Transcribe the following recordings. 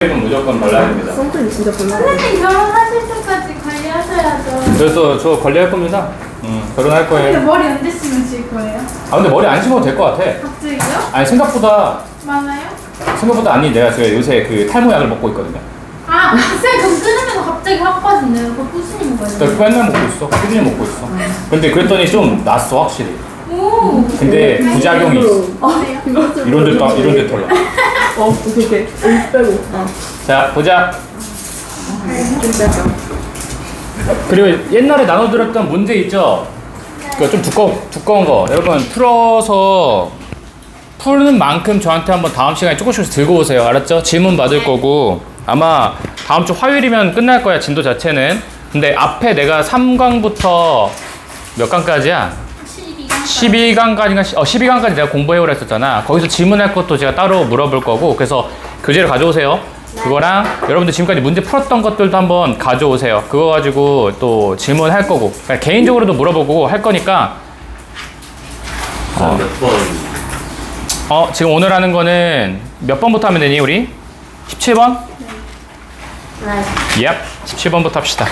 은 무조건 발라야 됩니다. 선크림 진짜 발라야 돼. 선생님 결혼하실 때까지 관리하셔야죠. 그래서 저 관리할 겁니다. 결혼할 근데 거예요. 머리 언제 심으실 거예요? 아 근데 머리 안 심어도 될 것 같아. 갑자기요? 아니 생각보다 많아요? 내가 제가 요새 그 탈모약을 먹고 있거든요. 아, 쌤 그럼 끊으면 갑자기 확 빠진대요. 그거 꾸준히 먹어야 돼요. 그러니까 맨날 먹고 있어. 꾸준히 먹고 있어. 근데 그랬더니 좀 낫어 확실히. 오. 근데 부작용이 있어. 어때요? 이런 데 털려. 오케이. 빼고. 자 보자. 좀 빼자. 그리고 옛날에 나눠드렸던 문제 있죠? 그 좀 두꺼운 거. 여러분 풀어서 푸는 만큼 저한테 한번 다음 시간에 조금씩 들고 오세요. 알았죠? 질문 받을 거고 아마 다음 주 화요일이면 끝날 거야 진도 자체는. 근데 앞에 내가 3강부터 몇 강까지야? 12강까지인가? 12강까지 내가 공부해오라 했었잖아. 거기서 질문할 것도 제가 따로 물어볼 거고 그래서 교재를 가져오세요. 그거랑 여러분들 지금까지 문제 풀었던 것들도 한번 가져오세요. 그거 가지고 또 질문할 거고 그러니까 개인적으로도 물어보고 할 거니까 지금 오늘 하는 거는 몇 번부터 하면 되니 우리? 17번? 네. 얍 17번부터 합시다.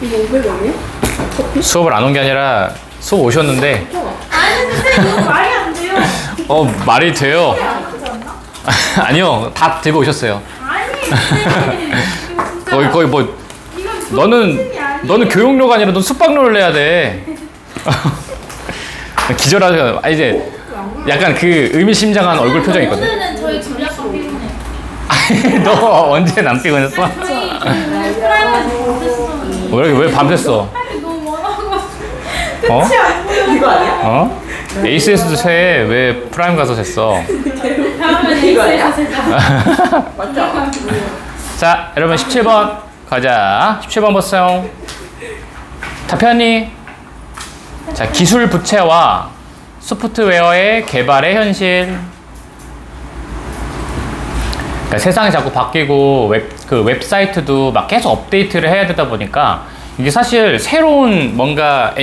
이거 500원이야? 수업을 안 온 게 아니라 수업 오셨는데 아니 선생님 그거 말이 안 돼요. 말이 돼요. 아프지 않나? 아니요 다 들고 오셨어요. 아니 선생님. 이거 진짜 거의 뭐 이건 수업 수준이 아니에요. 너는 교육료가 아니라 넌 숙박료를 내야 돼. 기절하죠. 이제 약간 그 의미심장한 얼굴 표정이 있거든. 오늘은 저희 전략방 피곤해요. 아니, 너 언제 남 피곤했어? 저희 오늘 프라이머에서 못했어요. 왜 밤샜어? 너무 원하고 어? 끝이 안 보여. 이거 아니야? 어? 에이스에서도 새 왜 프라임 가서 샜어? 다음엔 이거 아니야? 에이스에서 제가 맞죠? 자, 여러분 17번 가자. 17번 보세요. 다 폈니? 자, 기술 부채와 소프트웨어의 개발의 현실. 그러니까 세상이 자꾸 바뀌고 웹사이트도 막 계속 업데이트를 해야 되다 보니까 이게 사실 새로운 뭔가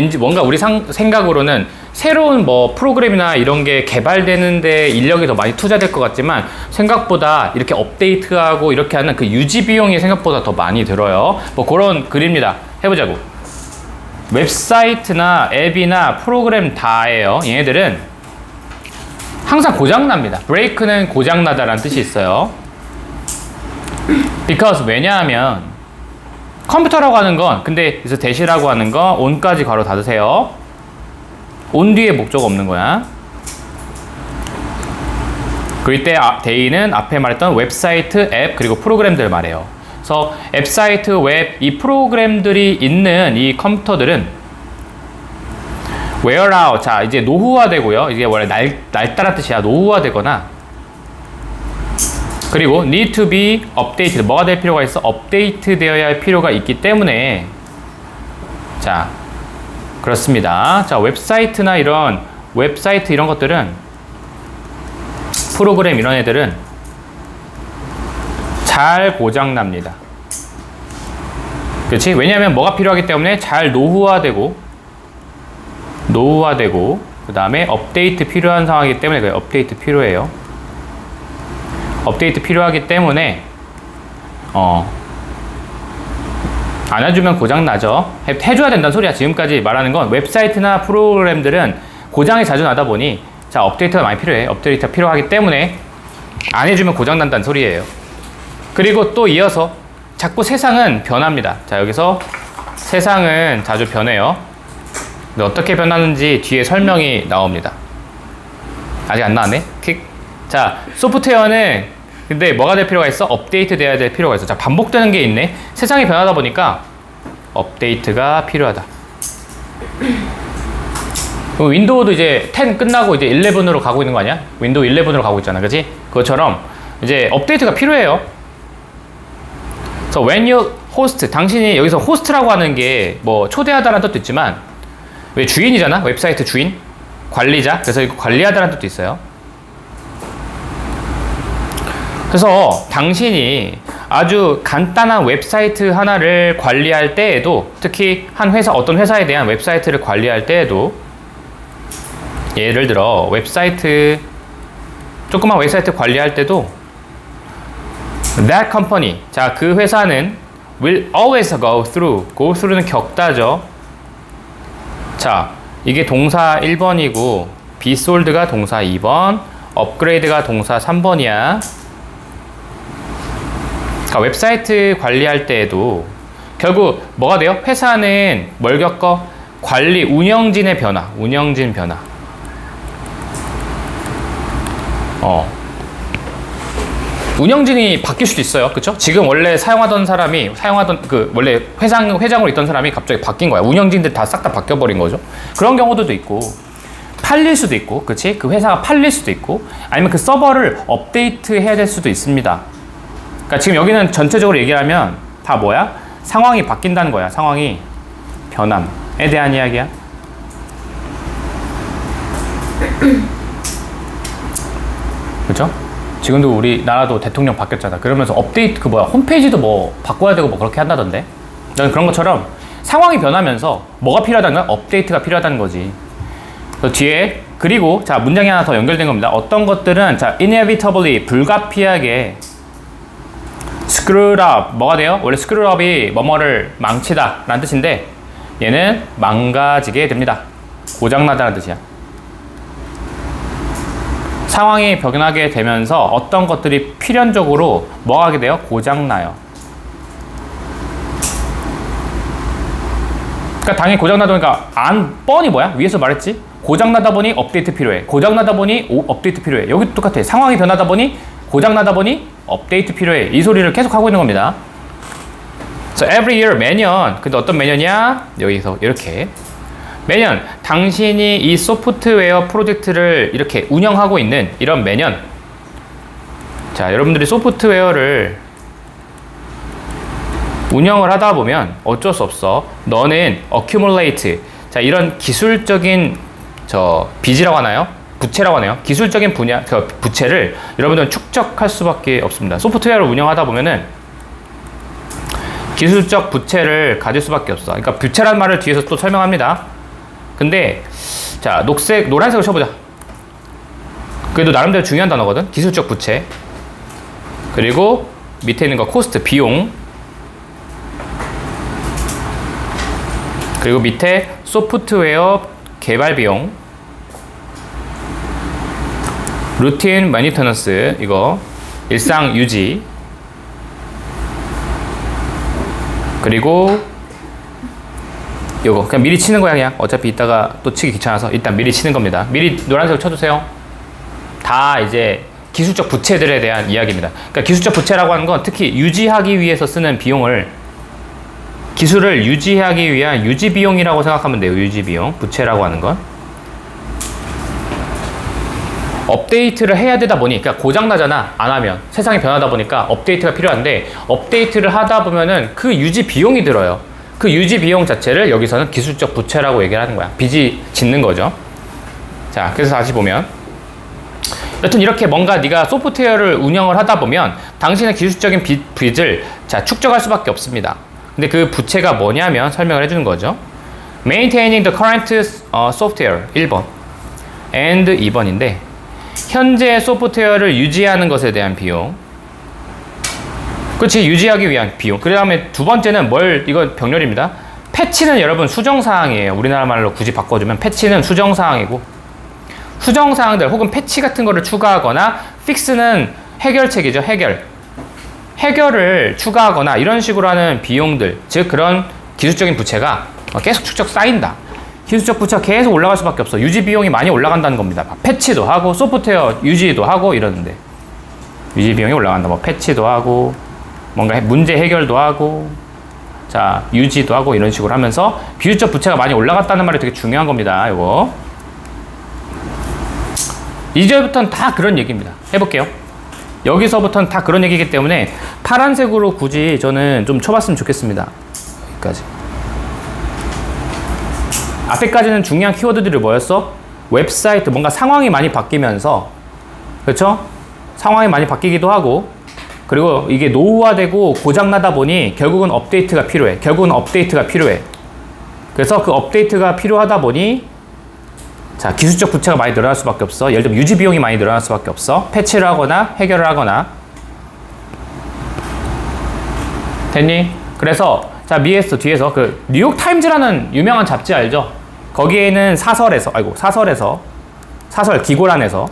우리 생각으로는 새로운 뭐 프로그램이나 이런 게 개발되는데 인력이 더 많이 투자될 것 같지만 생각보다 이렇게 업데이트하고 이렇게 하는 그 유지 비용이 생각보다 더 많이 들어요. 뭐 그런 글입니다. 해보자고. 웹사이트나 앱이나 프로그램 다예요. 얘네들은 항상 고장납니다. break는 고장나다라는 뜻이 있어요. because 왜냐하면 컴퓨터라고 하는 건 근데 그래서 대시라고 하는 거 on까지 괄호 닫으세요. on 뒤에 목적 없는 거야. 그럴 때 day는 앞에 말했던 웹사이트, 앱 그리고 프로그램들 말해요. 그래서 앱사이트, 웹 이 프로그램들이 있는 이 컴퓨터들은 wear out 자 이제 노후화되고요. 이게 원래 날따라 뜻이야. 노후화되거나 그리고 need to be updated 뭐가 될 필요가 있어? 업데이트 되어야 할 필요가 있기 때문에 자 그렇습니다. 자 웹사이트나 이런 웹사이트 이런 것들은 프로그램 이런 애들은 잘 고장납니다. 그렇지? 왜냐하면 뭐가 필요하기 때문에 잘 노후화되고 그 다음에 업데이트 필요한 상황이기 때문에 그래 업데이트 필요해요. 업데이트 필요하기 때문에 안 해주면 고장나죠. 해줘야 된다는 소리야. 지금까지 말하는 건 웹사이트나 프로그램들은 고장이 자주 나다 보니 자 업데이트가 많이 필요해. 업데이트가 필요하기 때문에 안 해주면 고장난다는 소리예요. 그리고 또 이어서 자꾸 세상은 변합니다. 자 여기서 세상은 자주 변해요. 근데 어떻게 변하는지 뒤에 설명이 나옵니다. 아직 안 나왔네? 킥. 자 소프트웨어는 근데 뭐가 될 필요가 있어? 업데이트 돼야 될 필요가 있어. 자 반복되는 게 있네. 세상이 변하다 보니까 업데이트가 필요하다. 윈도우도 이제 10 끝나고 이제 11으로 가고 있는 거 아니야? 윈도우 11으로 가고 있잖아. 그치? 그것처럼 이제 업데이트가 필요해요. 그래서 when you host 당신이 여기서 호스트라고 하는 게 뭐 초대하다라는 뜻도 있지만 왜 주인이잖아? 웹사이트 주인? 관리자? 그래서 이거 관리하다라는 뜻도 있어요. 그래서 당신이 아주 간단한 웹사이트 하나를 관리할 때에도 특히 한 회사 어떤 회사에 대한 웹사이트를 관리할 때에도 예를 들어 웹사이트, 조그만 웹사이트 관리할 때도 that company, 자, 그 회사는 will always go through는 겪다죠. 자, 이게 동사 1번이고 be sold가 동사 2번, upgrade가 동사 3번이야. 그러니까 웹사이트 관리할 때에도 결국 뭐가 돼요? 회사는 뭘 겪어? 관리, 운영진의 변화, 운영진 변화. 운영진이 바뀔 수도 있어요. 그쵸? 지금 원래 사용하던 원래 회장으로 있던 사람이 갑자기 바뀐 거야. 운영진들 다 싹 다 바뀌어버린 거죠. 그런 경우도 있고, 팔릴 수도 있고, 그치? 그 회사가 팔릴 수도 있고, 아니면 그 서버를 업데이트 해야 될 수도 있습니다. 그러니까 지금 여기는 전체적으로 얘기하면 다 뭐야? 상황이 바뀐다는 거야. 상황이 변함에 대한 이야기야. 그쵸? 지금도 우리나라도 대통령 바뀌었잖아. 그러면서 업데이트, 홈페이지도 뭐 바꿔야 되고 뭐 그렇게 한다던데. 그런 것처럼 상황이 변하면서 뭐가 필요하다는 거야? 업데이트가 필요하다는 거지. 그 뒤에, 그리고 자, 문장이 하나 더 연결된 겁니다. 어떤 것들은 자, inevitably, 불가피하게 screwed up, 뭐가 돼요? 원래 screwed up이 뭐뭐를 망치다 라는 뜻인데, 얘는 망가지게 됩니다. 고장나다는 뜻이야. 상황이 변하게 되면서 어떤 것들이 필연적으로 뭐 하게 돼요? 고장나요. 그러니까 당연히 고장나다 보니까 뻔히 뭐야? 위에서 말했지? 고장나다 보니 업데이트 필요해. 고장나다 보니 업데이트 필요해. 여기도 똑같아. 상황이 변하다 보니, 고장나다 보니 업데이트 필요해. 이 소리를 계속 하고 있는 겁니다. So every year, 매년. 근데 어떤 매년이야? 여기서 이렇게. 매년 당신이 이 소프트웨어 프로젝트를 이렇게 운영하고 있는 이런 매년, 자, 여러분들이 소프트웨어를 운영을 하다 보면 어쩔 수 없어. 너는 accumulate, 자, 이런 기술적인 빚이라고 하나요? 부채라고 하네요. 기술적인 부채를 여러분들은 축적할 수밖에 없습니다. 소프트웨어를 운영하다 보면은 기술적 부채를 가질 수밖에 없어. 그러니까 부채란 말을 뒤에서 또 설명합니다. 근데 자, 노란색을 쳐보자. 그래도 나름대로 중요한 단어거든. 기술적 부채. 그리고 밑에 있는 거 코스트, 비용. 그리고 밑에 소프트웨어 개발 비용. 루틴 매니터넌스, 이거 일상 유지. 그리고 요거 그냥 미리 치는 거야. 그냥 어차피 이따가 또 치기 귀찮아서 일단 미리 치는 겁니다. 미리 노란색을 쳐주세요. 다 이제 기술적 부채들에 대한 이야기입니다. 그러니까 기술적 부채라고 하는 건 특히 유지하기 위해서 쓰는 비용을, 기술을 유지하기 위한 유지 비용이라고 생각하면 돼요. 유지 비용, 부채라고 하는 건. 업데이트를 해야 되다 보니, 그러니까 고장나잖아, 안 하면. 세상이 변하다 보니까 업데이트가 필요한데, 업데이트를 하다 보면은 그 유지 비용이 들어요. 그 유지 비용 자체를 여기서는 기술적 부채라고 얘기를 하는 거야. 빚이 짓는 거죠. 자, 그래서 다시 보면, 여튼 이렇게 뭔가 네가 소프트웨어를 운영을 하다 보면 당신의 기술적인 빚을 자, 축적할 수밖에 없습니다. 근데 그 부채가 뭐냐면 설명을 해주는 거죠. Maintaining the current software 1번 and 2번인데, 현재 소프트웨어를 유지하는 것에 대한 비용. 그렇지, 유지하기 위한 비용. 그 다음에 두 번째는 이거 병렬입니다. 패치는 여러분 수정사항이에요. 우리나라 말로 굳이 바꿔주면 패치는 수정사항이고, 수정사항들 혹은 패치 같은 거를 추가하거나, 픽스는 해결책이죠. 해결을 추가하거나 이런 식으로 하는 비용들, 즉 그런 기술적인 부채가 계속 축적 쌓인다. 기술적 부채가 계속 올라갈 수밖에 없어. 유지 비용이 많이 올라간다는 겁니다. 패치도 하고 소프트웨어 유지도 하고 이러는데 유지 비용이 올라간다. 뭐 패치도 하고 뭔가 문제 해결도 하고, 자, 유지도 하고 이런 식으로 하면서 기술적 부채가 많이 올라갔다는 말이 되게 중요한 겁니다. 이거 2절부터는 다 그런 얘기입니다. 해볼게요. 여기서부터는 다 그런 얘기이기 때문에 파란색으로 굳이 저는 좀 쳐봤으면 좋겠습니다. 여기까지. 앞에까지는 중요한 키워드들이 뭐였어? 웹사이트, 뭔가 상황이 많이 바뀌면서, 그렇죠? 상황이 많이 바뀌기도 하고, 그리고 이게 노후화되고 고장나다 보니 결국은 업데이트가 필요해. 그래서 그 업데이트가 필요하다 보니 자, 기술적 부채가 많이 늘어날 수밖에 없어. 예를 들면 유지 비용이 많이 늘어날 수밖에 없어. 패치를 하거나 해결을 하거나. 됐니? 그래서 자, 미에서 뒤에서 그 뉴욕 타임즈라는 유명한 잡지 알죠? 거기에는 사설 기고란에서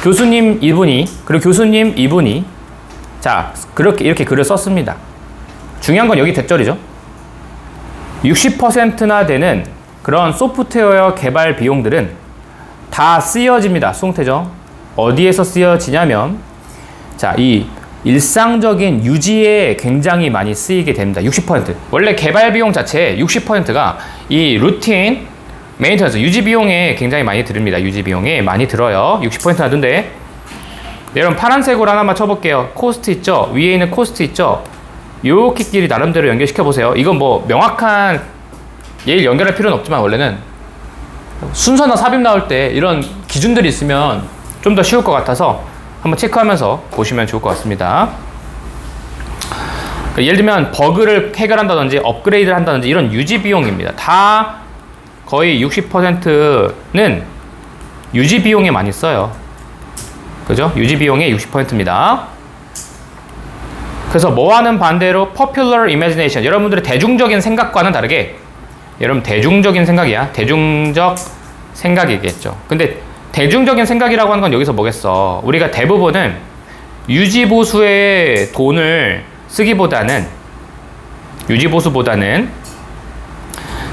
교수님 이분이 그리고 교수님 이분이 자, 이렇게 글을 썼습니다. 중요한 건 여기 대절이죠. 60%나 되는 그런 소프트웨어 개발 비용들은 다 쓰여집니다. 수동태죠. 어디에서 쓰여지냐면 자, 이 일상적인 유지에 굉장히 많이 쓰이게 됩니다. 60%. 원래 개발 비용 자체의 60%가 이 루틴 메인터넌스 유지 비용에 굉장히 많이 들습니다. 유지 비용에 많이 들어요. 60%나 든데 여러분 파란색으로 하나만 쳐볼게요. 코스트 있죠? 위에 있는 코스트 있죠? 요렇게끼리 나름대로 연결시켜 보세요. 이건 뭐 명확한 예일 연결할 필요는 없지만 원래는 순서나 삽입 나올 때 이런 기준들이 있으면 좀 더 쉬울 것 같아서 한번 체크하면서 보시면 좋을 것 같습니다. 예를 들면 버그를 해결한다든지 업그레이드를 한다든지 이런 유지 비용입니다. 다 거의 60%는 유지 비용에 많이 써요. 그죠? 유지 비용의 60%입니다. 그래서 뭐와는 반대로 popular imagination, 여러분들의 대중적인 생각과는 다르게, 여러분 대중적인 생각이야. 대중적 생각이겠죠. 근데 대중적인 생각이라고 하는 건 여기서 뭐겠어? 우리가 대부분은 유지보수에 돈을 쓰기보다는, 유지보수보다는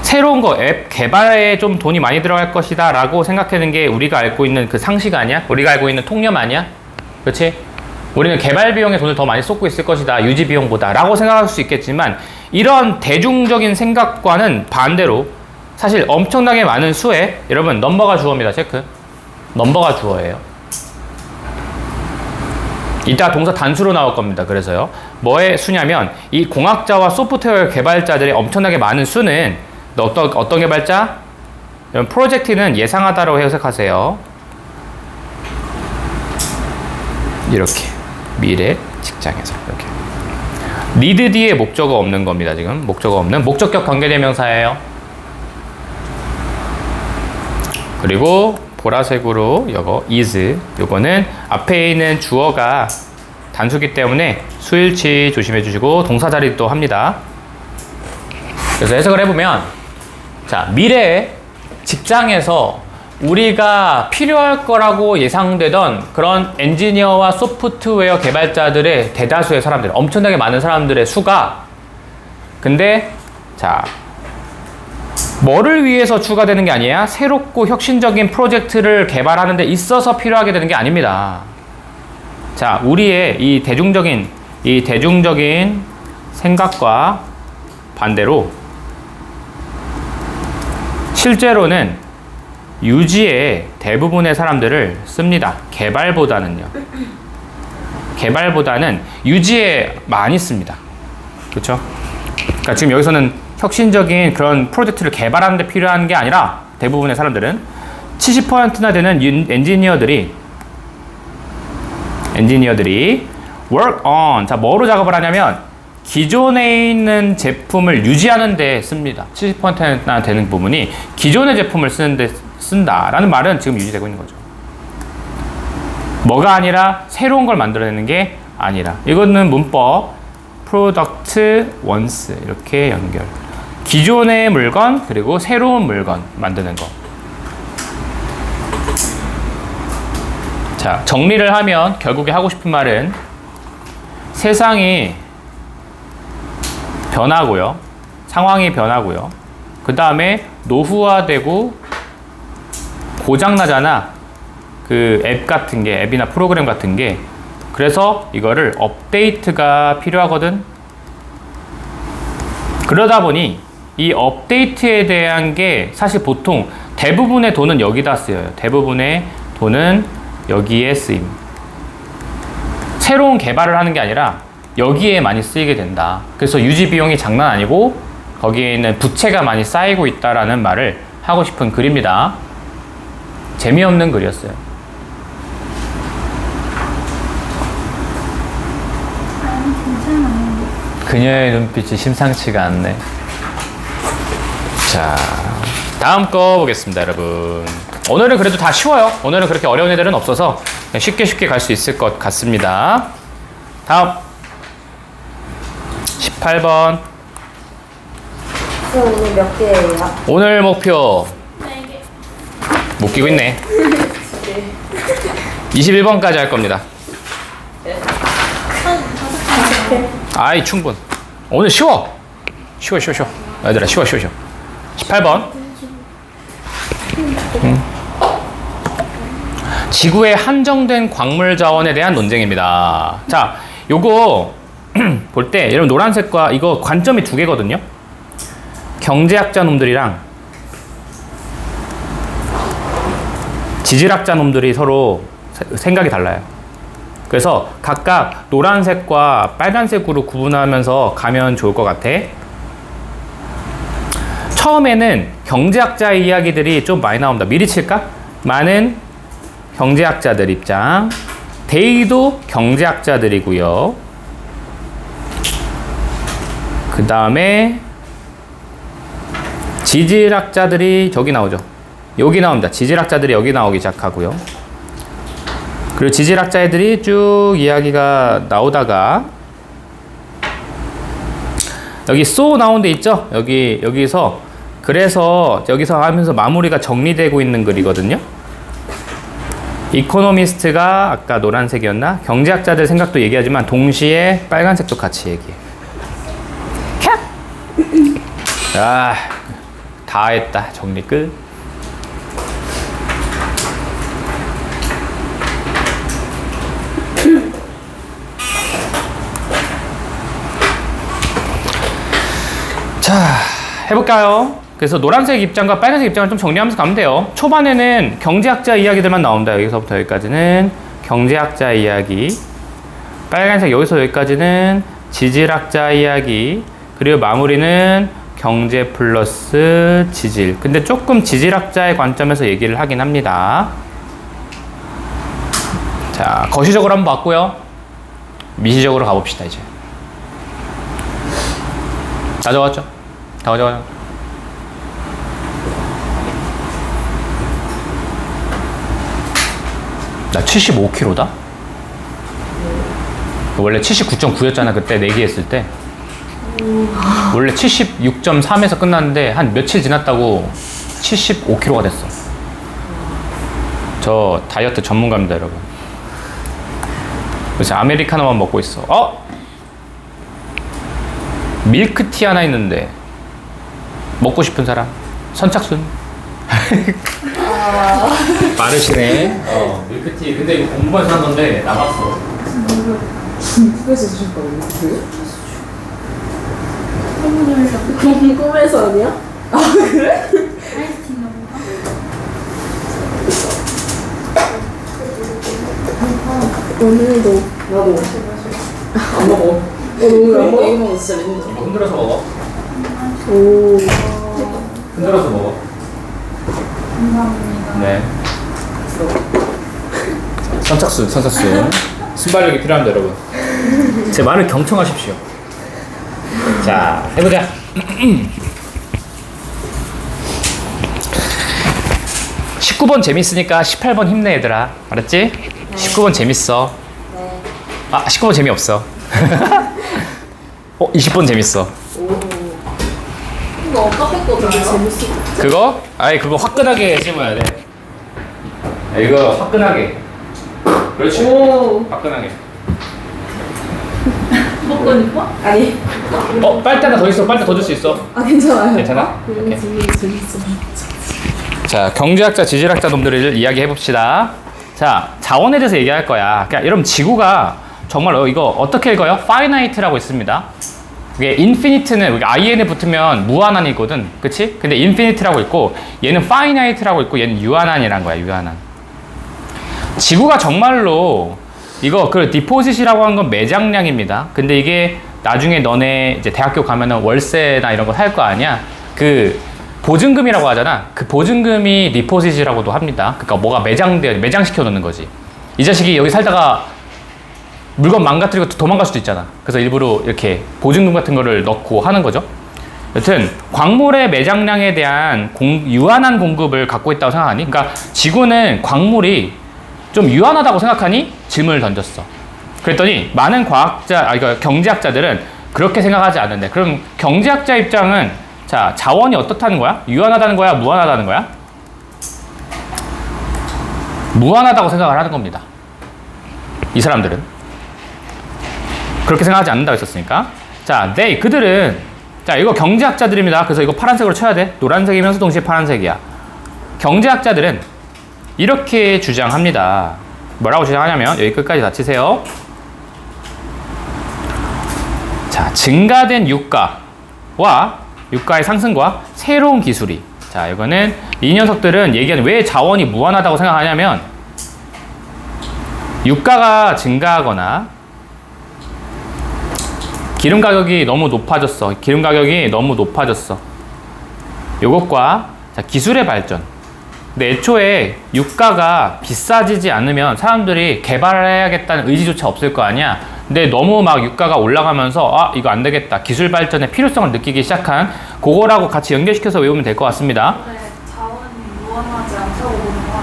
새로운 거, 앱 개발에 좀 돈이 많이 들어갈 것이다 라고 생각하는 게 우리가 알고 있는 그 상식 아니야? 우리가 알고 있는 통념 아니야? 그렇지? 우리는 개발 비용에 돈을 더 많이 쏟고 있을 것이다, 유지 비용보다 라고 생각할 수 있겠지만, 이런 대중적인 생각과는 반대로 사실 엄청나게 많은 수에, 여러분 넘버가 주어입니다. 체크. 넘버가 주어예요. 이따 동사 단수로 나올 겁니다. 그래서요, 뭐의 수냐면 이 공학자와 소프트웨어 개발자들의 엄청나게 많은 수는 어떤 개발자? 여러분 프로젝트는 예상하다라고 해석하세요. 이렇게 미래 직장에서 이렇게 need 뒤에 목적어 없는 겁니다. 지금 목적어 없는 목적격 관계대명사예요. 그리고 보라색으로 이거 is, 요거는 앞에 있는 주어가 단수기 때문에 수일치 조심해 주시고 동사 자리도 합니다. 그래서 해석을 해보면, 자, 미래의 직장에서 우리가 필요할 거라고 예상되던 그런 엔지니어와 소프트웨어 개발자들의 대다수의 사람들, 엄청나게 많은 사람들의 수가, 근데 자, 뭐를 위해서 추가되는 게 아니야? 새롭고 혁신적인 프로젝트를 개발하는 데 있어서 필요하게 되는 게 아닙니다. 자, 우리의 이 대중적인 생각과 반대로 실제로는 유지에 대부분의 사람들을 씁니다. 개발보다는 유지에 많이 씁니다. 그렇죠? 그러니까 지금 여기서는 혁신적인 그런 프로젝트를 개발하는 데 필요한 게 아니라 대부분의 사람들은 70%나 되는 엔지니어들이 work on, 자, 뭐로 작업을 하냐면 기존에 있는 제품을 유지하는 데 씁니다. 70%나 되는 부분이 기존의 제품을 쓰는데 쓴다라는 말은 지금 유지되고 있는 거죠. 뭐가 아니라 새로운 걸 만들어내는 게 아니라, 이거는 문법 product once 이렇게 연결. 기존의 물건 그리고 새로운 물건 만드는 거. 자, 정리를 하면 결국에 하고 싶은 말은 세상이 변하고요. 상황이 변하고요. 그 다음에 노후화되고 고장나잖아. 그 앱 같은 게, 앱이나 프로그램 같은 게. 그래서 이거를 업데이트가 필요하거든. 그러다 보니 이 업데이트에 대한 게 사실 보통 대부분의 돈은 여기다 쓰여요. 대부분의 돈은 여기에 쓰임. 새로운 개발을 하는 게 아니라 여기에 많이 쓰이게 된다. 그래서 유지 비용이 장난 아니고 거기에 있는 부채가 많이 쌓이고 있다라는 말을 하고 싶은 글입니다. 재미없는 글이었어요. 아니, 괜찮아요. 그녀의 눈빛이 심상치가 않네. 자, 다음 거 보겠습니다, 여러분. 오늘은 그래도 다 쉬워요. 오늘은 그렇게 어려운 애들은 없어서 그냥 쉽게 갈 수 있을 것 같습니다. 다음 18번. 오늘 몇 개예요? 오늘 목표 못 끼고 있네. 21번까지 할 겁니다. 아이 충분. 오늘 쉬워. 쉬워. 얘들아 쉬워. 18번. 지구의 한정된 광물 자원에 대한 논쟁입니다. 자, 요거 볼 때 여러분 노란색과 이거 관점이 두 개거든요. 경제학자 놈들이랑 지질학자 놈들이 서로 생각이 달라요. 그래서 각각 노란색과 빨간색으로 구분하면서 가면 좋을 것 같아. 처음에는 경제학자의 이야기들이 좀 많이 나옵니다. 미리 칠까? 많은 경제학자들 입장. 데이도 경제학자들이고요. 그 다음에 지질학자들이 저기 나오죠. 여기 나옵니다. 지질학자들이 여기 나오기 시작하고요. 그리고 지질학자 애들이 쭉 이야기가 나오다가 여기 쏘 나온 데 있죠? 여기서 그래서 여기서 하면서 마무리가 정리되고 있는 글이거든요. 이코노미스트가 아까 노란색이었나? 경제학자들 생각도 얘기하지만 동시에 빨간색도 같이 얘기해. 아, 다 했다. 정리 끝. 자, 해볼까요? 그래서 노란색 입장과 빨간색 입장을 좀 정리하면서 가면 돼요. 초반에는 경제학자 이야기들만 나옵니다. 여기서부터 여기까지는 경제학자 이야기. 빨간색 여기서 여기까지는 지질학자 이야기. 그리고 마무리는 경제 플러스 지질. 근데 조금 지질학자의 관점에서 얘기를 하긴 합니다. 자, 거시적으로 한번 봤고요. 미시적으로 가봅시다, 이제. 다 적었죠? 다 적었죠? 나 75kg다? 원래 79.9였잖아, 그때 내기했을 때. 원래 76.3에서 끝났는데 한 며칠 지났다고 75kg가 됐어. 저 다이어트 전문가입니다, 여러분. 그래서 아메리카노만 먹고 있어. 밀크티 하나 있는데 먹고 싶은 사람? 선착순? 빠르시네. 밀크티. 근데 이거 공부해서 한 건데 남았어. 누구에서 주셨거든요? 궁금해서 아니야? 아 그래? 아이스티인가 보다. 오늘도 나도 안 먹어. 오늘 안 먹어? 이거 먹어 진짜 맨날. 이거 흔들어서 먹어. 오. 흔들어서 먹어. 감사합니다. 네. 선착순. 순발력이 필요합니다, 여러분. 제 말을 경청하십시오. 자, 해보자. 19번 재밌으니까 18번 힘내, 얘들아. 알았지? 네. 19번 재밌어. 네. 19번 재미없어. 20번 재밌어. 이거 카페 거잖아요. 재밌어. 그거? 아이, 그거 화끈하게 씹어야 돼. 이거 화끈하게. 그렇지. 오. 화끈하게. 먹고 싶어? 아니. 빨대 하나 더 있어. 빨대 더 줄 수 있어. 아 괜찮아요. 괜찮아? 오케이. 재밌어. 자, 경제학자, 지질학자 놈들을 이야기해 봅시다. 자, 자원에 대해서 얘기할 거야. 그러니까 여러분 지구가 정말 이거 어떻게 읽어요? finite라고 있습니다. 이게 infinite는 여기 in에 붙으면 무한한이거든, 그치? 근데 infinite라고 있고 얘는 finite라고 있고 얘는 유한한이란 거야, 유한한. 지구가 정말로 이거 그 디포짓이라고 하는 건 매장량입니다. 근데 이게 나중에 너네 이제 대학교 가면은 월세나 이런 거 살 거 아니야? 그 보증금이라고 하잖아. 그 보증금이 디포짓이라고도 합니다. 그러니까 뭐가 매장시켜 놓는 거지. 이 자식이 여기 살다가 물건 망가뜨리고 도망갈 수도 있잖아. 그래서 일부러 이렇게 보증금 같은 거를 넣고 하는 거죠. 여튼 광물의 매장량에 대한 유한한 공급을 갖고 있다고 생각하니? 그러니까 지구는 광물이 좀 유한하다고 생각하니? 질문을 던졌어. 그랬더니 많은 그러니까 경제학자들은 그렇게 생각하지 않는데, 그럼 경제학자 입장은 자, 자원이 어떻다는 거야? 유한하다는 거야? 무한하다는 거야? 무한하다고 생각을 하는 겁니다. 이 사람들은 그렇게 생각하지 않는다고 했었으니까. 자, 그들은, 자, 이거 경제학자들입니다. 그래서 이거 파란색으로 쳐야 돼. 노란색이면서 동시에 파란색이야. 경제학자들은 이렇게 주장합니다. 뭐라고 주장하냐면, 여기 끝까지 다 치세요. 자, 증가된 유가와 유가의 상승과 새로운 기술이, 자, 이거는 이 녀석들은 얘기하는 왜 자원이 무한하다고 생각하냐면, 유가가 증가하거나 기름 가격이 너무 높아졌어. 기름 가격이 너무 높아졌어. 요것과 자, 기술의 발전. 근데 애초에 유가가 비싸지지 않으면 사람들이 개발해야겠다는 의지조차 없을 거 아니야. 근데 너무 막 유가가 올라가면서 아, 이거 안 되겠다. 기술 발전의 필요성을 느끼기 시작한 그거라고 같이 연결시켜서 외우면 될 것 같습니다. 네, 자원이 무한하지 않다고 보는 거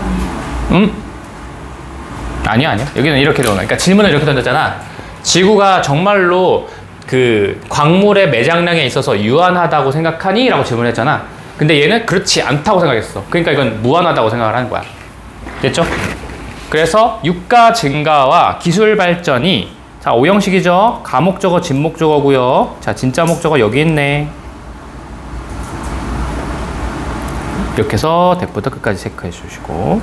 아니에요? 아니야. 여기는 이렇게 되는 거야. 그러니까 질문을 이렇게 던졌잖아. 지구가 정말로 그 광물의 매장량에 있어서 유한하다고 생각하니? 라고 질문했잖아. 근데 얘는 그렇지 않다고 생각했어. 그러니까 이건 무한하다고 생각을 하는 거야. 됐죠? 그래서 유가 증가와 기술 발전이, 자, 오형식이죠. 가목적어, 진목적어고요. 자, 진짜 목적어 여기 있네. 이렇게 해서 대부터 끝까지 체크해 주시고.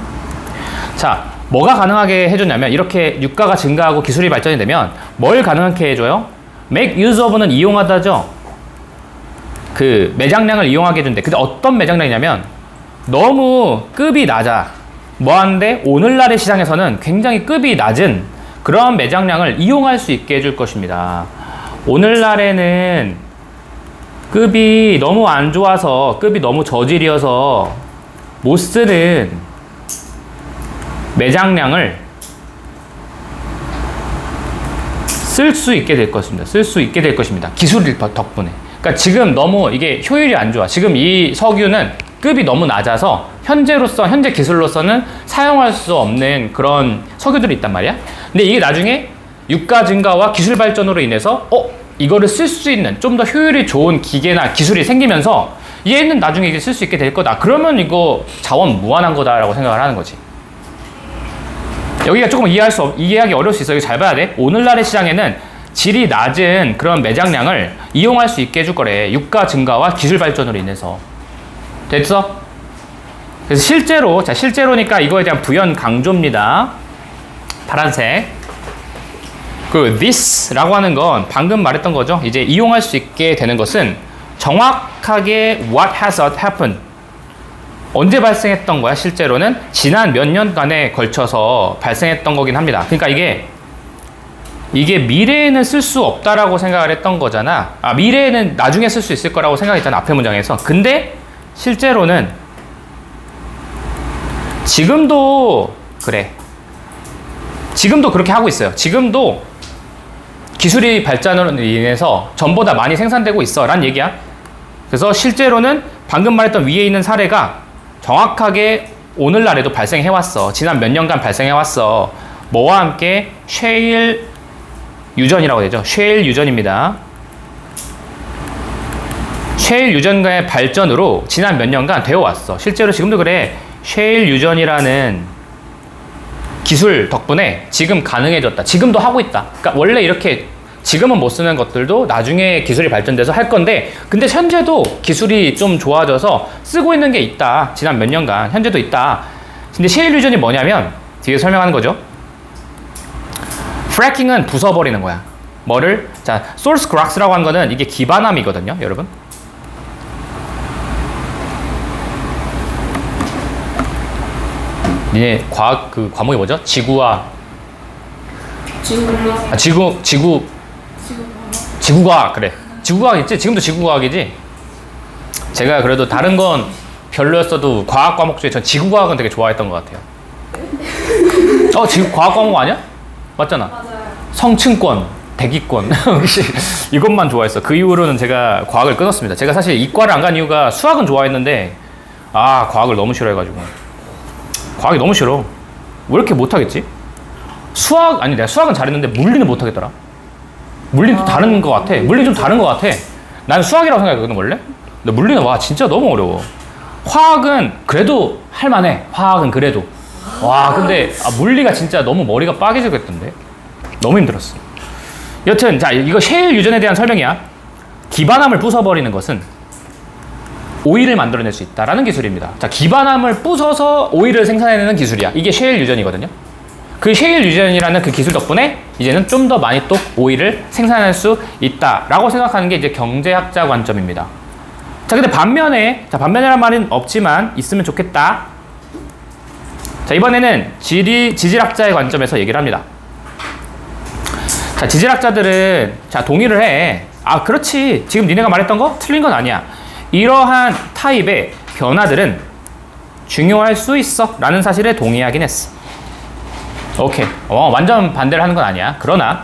자, 뭐가 가능하게 해줬냐면, 이렇게 유가가 증가하고 기술이 발전이 되면 뭘 가능하게 해줘요? make use of는 이용하다죠. 그 매장량을 이용하게 해준대. 근데 어떤 매장량이냐면 너무 급이 낮아. 뭐하는데 오늘날의 시장에서는 굉장히 급이 낮은 그런 매장량을 이용할 수 있게 해줄 것입니다. 오늘날에는 급이 너무 안 좋아서, 급이 너무 저질이어서 못 쓰는 매장량을 쓸 수 있게 될 것입니다. 쓸 수 있게 될 것입니다. 기술 덕분에. 그러니까 지금 너무 이게 효율이 안 좋아. 지금 이 석유는 급이 너무 낮아서 현재 기술로서는 사용할 수 없는 그런 석유들이 있단 말이야. 근데 이게 나중에 유가 증가와 기술 발전으로 인해서 이거를 쓸 수 있는 좀 더 효율이 좋은 기계나 기술이 생기면서 얘는 나중에 이게 쓸 수 있게 될 거다. 그러면 이거 자원 무한한 거다라고 생각을 하는 거지. 여기가 조금 이해하기 어려울 수 있어. 이거 잘 봐야 돼. 오늘날의 시장에는 질이 낮은 그런 매장량을 이용할 수 있게 해줄 거래. 유가 증가와 기술 발전으로 인해서. 됐어? 그래서 실제로니까 이거에 대한 부연 강조입니다. 파란색. 그 this라고 하는 건 방금 말했던 거죠. 이제 이용할 수 있게 되는 것은 정확하게 what has happened. 언제 발생했던 거야? 실제로는 지난 몇 년간에 걸쳐서 발생했던 거긴 합니다. 그러니까 이게 미래에는 쓸 수 없다라고 생각을 했던 거잖아. 미래에는 나중에 쓸 수 있을 거라고 생각했잖아. 앞에 문장에서. 근데 실제로는 지금도 그래. 지금도 그렇게 하고 있어요. 지금도 기술이 발전으로 인해서 전보다 많이 생산되고 있어 라는 얘기야. 그래서 실제로는 방금 말했던 위에 있는 사례가 정확하게 오늘날에도 발생해왔어. 지난 몇 년간 발생해왔어. 뭐와 함께? 쉐일 유전이라고 되죠. 쉐일 유전입니다. 쉐일 유전과의 발전으로 지난 몇 년간 되어왔어. 실제로 지금도 그래. 쉐일 유전이라는 기술 덕분에 지금 가능해졌다. 지금도 하고 있다. 그러니까 원래 이렇게 지금은 못 쓰는 것들도 나중에 기술이 발전돼서 할 건데, 근데 현재도 기술이 좀 좋아져서 쓰고 있는 게 있다. 지난 몇 년간 현재도 있다. 근데 셰일 유전이 뭐냐면 뒤에 설명하는 거죠. 프래킹은 부숴버리는 거야. 뭐를? 자, 소스 크락스라고 하는 거는 이게 기반함이거든요, 여러분. 니네 과학 그 과목이 뭐죠? 지구와 지구과학. 그래. 지구과학 있지? 지금도 지구과학이지? 제가 그래도 다른 건 별로였어도 과학 과목 중에 전 지구과학은 되게 좋아했던 것 같아요. 지금 과학 과목 아니야? 맞잖아. 맞아요. 성층권, 대기권 이것만 좋아했어. 그 이후로는 제가 과학을 끊었습니다. 제가 사실 이과를 안 간 이유가 수학은 좋아했는데 과학을 너무 싫어해가지고. 과학이 너무 싫어. 왜 이렇게 못하겠지? 내가 수학은 잘했는데 물리는 못하겠더라. 물리는 좀 다른 것 같아. 물리는 좀 다른 것 같아. 난 수학이라고 생각했거든 원래. 근데 물리는 진짜 너무 어려워. 화학은 그래도 할만해. 화학은 그래도. 근데 물리가 진짜 너무 머리가 빠개지겠던데. 너무 힘들었어. 여튼 자, 이거 셰일 유전에 대한 설명이야. 기반암을 부숴버리는 것은 오일을 만들어낼 수 있다라는 기술입니다. 자, 기반암을 부숴서 오일을 생산해내는 기술이야. 이게 셰일 유전이거든요. 그 셰일 유전이라는 그 기술 덕분에 이제는 좀 더 많이 또 오일을 생산할 수 있다라고 생각하는 게 이제 경제학자 관점입니다. 자, 근데 반면에란 말은 없지만 있으면 좋겠다. 자, 이번에는 지질학자의 관점에서 얘기를 합니다. 자, 지질학자들은 동의를 해. 그렇지. 지금 니네가 말했던 거 틀린 건 아니야. 이러한 타입의 변화들은 중요할 수 있어 라는 사실에 동의하긴 했어. 오케이. 완전 반대를 하는 건 아니야. 그러나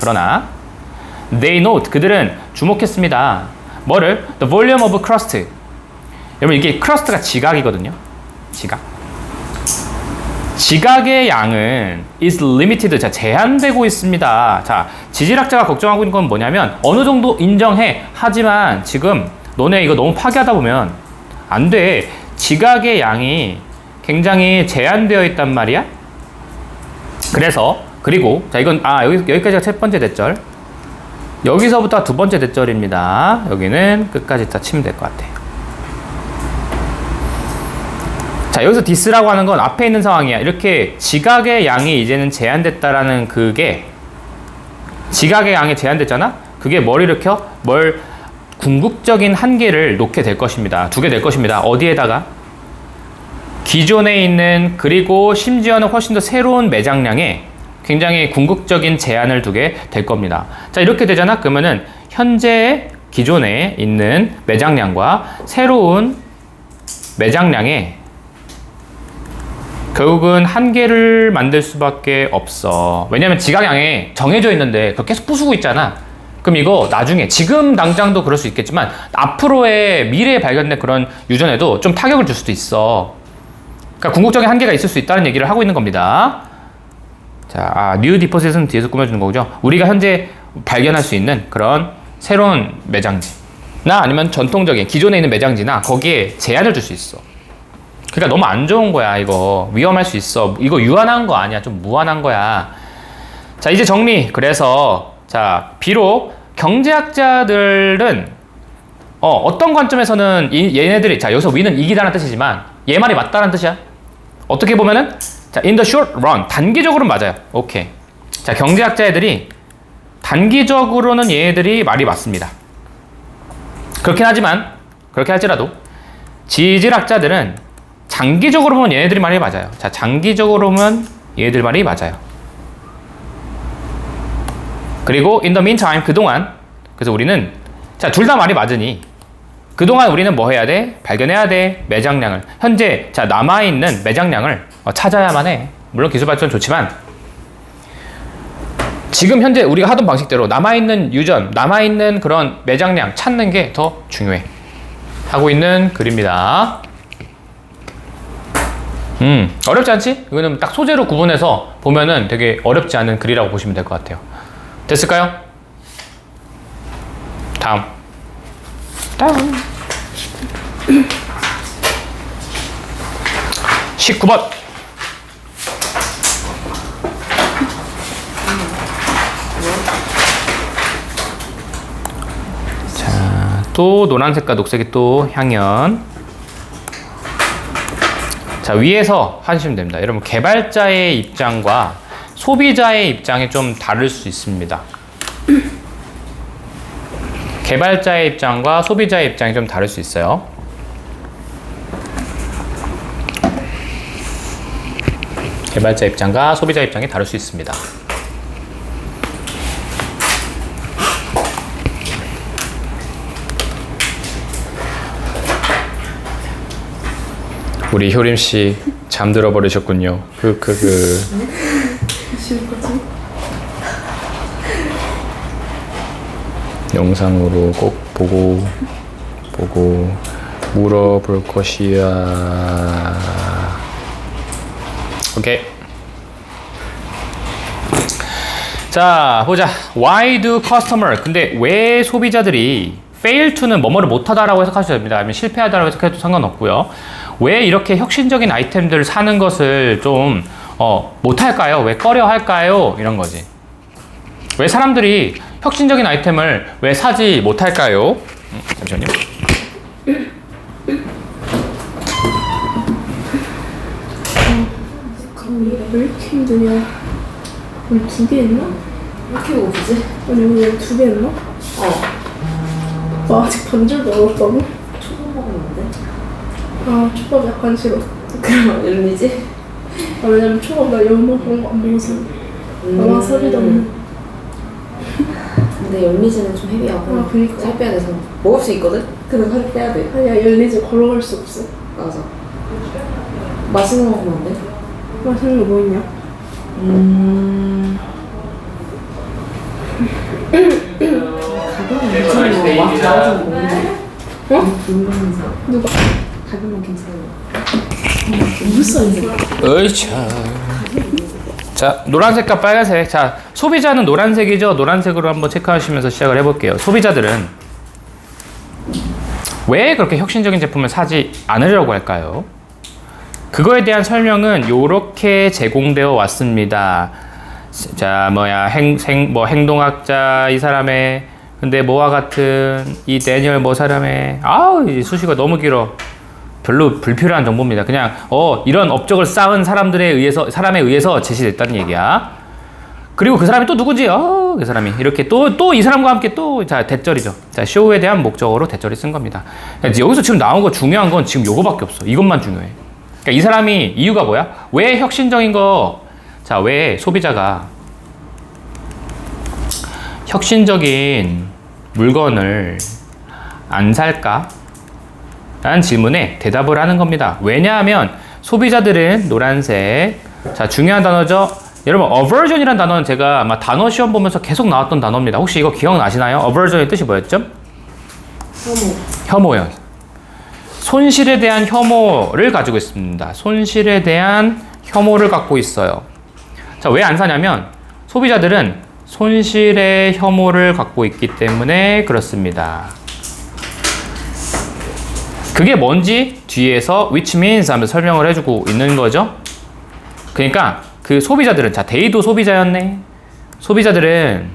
they note, 그들은 주목했습니다. 뭐를? The volume of crust. 여러분, 이게 크러스트가 지각이거든요. 지각의 양은 is limited. 자, 제한되고 있습니다. 자, 지질학자가 걱정하고 있는 건 뭐냐면 어느 정도 인정해. 하지만 지금 너네 이거 너무 파괴하다 보면 안 돼. 지각의 양이 굉장히 제한되어 있단 말이야. 그리고 자, 이건 여기까지가 첫 번째 대절. 여기서부터 두 번째 대절입니다. 여기는 끝까지 다 치면 될 것 같아. 자, 여기서 디스라고 하는 건 앞에 있는 상황이야. 이렇게 지각의 양이 이제는 제한됐다라는 그게, 지각의 양이 제한됐잖아? 그게 뭘 일으켜? 궁극적인 한계를 놓게 될 것입니다. 두게 될 것입니다. 어디에다가? 기존에 있는, 그리고 심지어는 훨씬 더 새로운 매장량에 굉장히 궁극적인 제한을 두게 될 겁니다. 자, 이렇게 되잖아? 그러면은 현재 기존에 있는 매장량과 새로운 매장량에 결국은 한계를 만들 수밖에 없어. 왜냐면 지각량에 정해져 있는데 그걸 계속 부수고 있잖아. 그럼 이거 나중에, 지금 당장도 그럴 수 있겠지만 앞으로의 미래에 발견된 그런 유전에도 좀 타격을 줄 수도 있어. 그러니까 궁극적인 한계가 있을 수 있다는 얘기를 하고 있는 겁니다. 자, 뉴 디포짓은 뒤에서 꾸며주는 거죠. 우리가 현재 발견할 수 있는 그런 새로운 매장지나 아니면 전통적인 기존에 있는 매장지나 거기에 제한을 줄 수 있어. 그러니까 너무 안 좋은 거야. 이거 위험할 수 있어. 이거 유한한 거 아니야. 좀 무한한 거야. 자, 이제 정리. 그래서 자, 비록 경제학자들은 어떤 관점에서는 얘네들이, 자, 여기서 위는 이기다는 뜻이지만 얘 말이 맞다는 뜻이야. 어떻게 보면은, 자, in the short run, 단기적으로는 맞아요. 오케이. 자, 경제학자 애들이 단기적으로는 얘네들이 말이 맞습니다. 그렇게 할지라도 지질학자들은 장기적으로 보면 얘네들이 말이 맞아요. 자, 장기적으로 보면 얘네들 말이 맞아요. 그리고 in the meantime, 그동안, 그래서 우리는, 자, 둘 다 말이 맞으니 그동안 우리는 뭐 해야 돼? 발견해야 돼. 매장량을. 현재, 자, 남아있는 매장량을 찾아야만 해. 물론 기술 발전 좋지만 지금 현재 우리가 하던 방식대로 남아있는 유전, 남아있는 그런 매장량 찾는 게 더 중요해. 하고 있는 글입니다. 어렵지 않지? 이거는 딱 소재로 구분해서 보면은 되게 어렵지 않은 글이라고 보시면 될 것 같아요. 됐을까요? 다음. 19번. 자, 또 노란색과 녹색이 또 향연. 자, 위에서 하시면 됩니다. 여러분, 개발자의 입장과 소비자의 입장이 좀 다를 수 있습니다. 개발자의 입장과 소비자의 입장이 좀 다를 수 있어요. 개발자 입장과 소비자 입장이 다를 수 있습니다. 우리 효림 씨 잠들어 버리셨군요. 쉴 거지? 영상으로 꼭 보고 물어볼 것이야. 오케이. 자, 보자. Why do customer? 근데 왜 소비자들이 fail to는 뭐뭐를 못하다라고 해석하셔도 됩니다. 아니면 실패하다라고 해석해도 상관없고요. 왜 이렇게 혁신적인 아이템들을 사는 것을 좀 못할까요? 왜 꺼려할까요? 이런 거지. 왜 사람들이 혁신적인 아이템을 왜 사지 못할까요? 잠시만요. 왜 이렇게 힘드냐? 우리 2개 했나? 왜 이렇게 오지? 아니 우리 2개 했나? 나 아직 반절도 안 왔다고? 초밥 먹었는데? 아 초밥 약간 싫어. 그럼 열리지? 아 왜냐면 초밥 나 연어 그런 거 안 먹어서 와사비도 안 먹어. 근데 열리지는 좀 헤비하고 아, 그니까. 살 빼야 돼서 먹을 수 있거든? 근데 살 빼야 돼. 아니야 열리지 걸어갈 수 없어. 맞아. 맛있는 거 먹으면 안 돼? 맛있는 거 뭐 있냐? 가격은 괜찮은 거 막 나와서 먹는데 어? 놀라면서 누가? 가격은 괜찮은 무슨 이거? 으이차. 자, 노란색과 빨간색. 자, 소비자는 노란색이죠. 노란색으로 한번 체크하시면서 시작을 해볼게요. 소비자들은 왜 그렇게 혁신적인 제품을 사지 않으려고 할까요? 그거에 대한 설명은 요렇게 제공되어 왔습니다. 자, 행동학자 이 사람의, 근데 뭐와 같은 이 데니얼 뭐 사람의, 이 수식어가 너무 길어. 별로 불필요한 정보입니다. 그냥 이런 업적을 쌓은 사람에 의해서 제시됐다는 얘기야. 그리고 그 사람이 또 누구지? 그 사람이 이렇게 또 이 사람과 함께 자, 대절이죠. 자, 쇼에 대한 목적으로 대절이 쓴 겁니다. 그러니까 여기서 지금 나온 거 중요한 건 지금 요거밖에 없어. 이것만 중요해. 그러니까 이 사람이 이유가 뭐야? 왜 혁신적인 거? 자, 왜 소비자가 혁신적인 물건을 안 살까? 라는 질문에 대답을 하는 겁니다. 왜냐하면 소비자들은 노란색. 자, 중요한 단어죠. 여러분, aversion이라는 단어는 제가 아마 단어 시험 보면서 계속 나왔던 단어입니다. 혹시 이거 기억나시나요? aversion의 뜻이 뭐였죠? 혐오요. 손실에 대한 혐오를 가지고 있습니다. 손실에 대한 혐오를 갖고 있어요. 자, 왜 안 사냐면 소비자들은 손실의 혐오를 갖고 있기 때문에 그렇습니다. 그게 뭔지 뒤에서 which means 하면서 설명을 해주고 있는 거죠. 그러니까 그 소비자들은, 자, 데이도 소비자였네. 소비자들은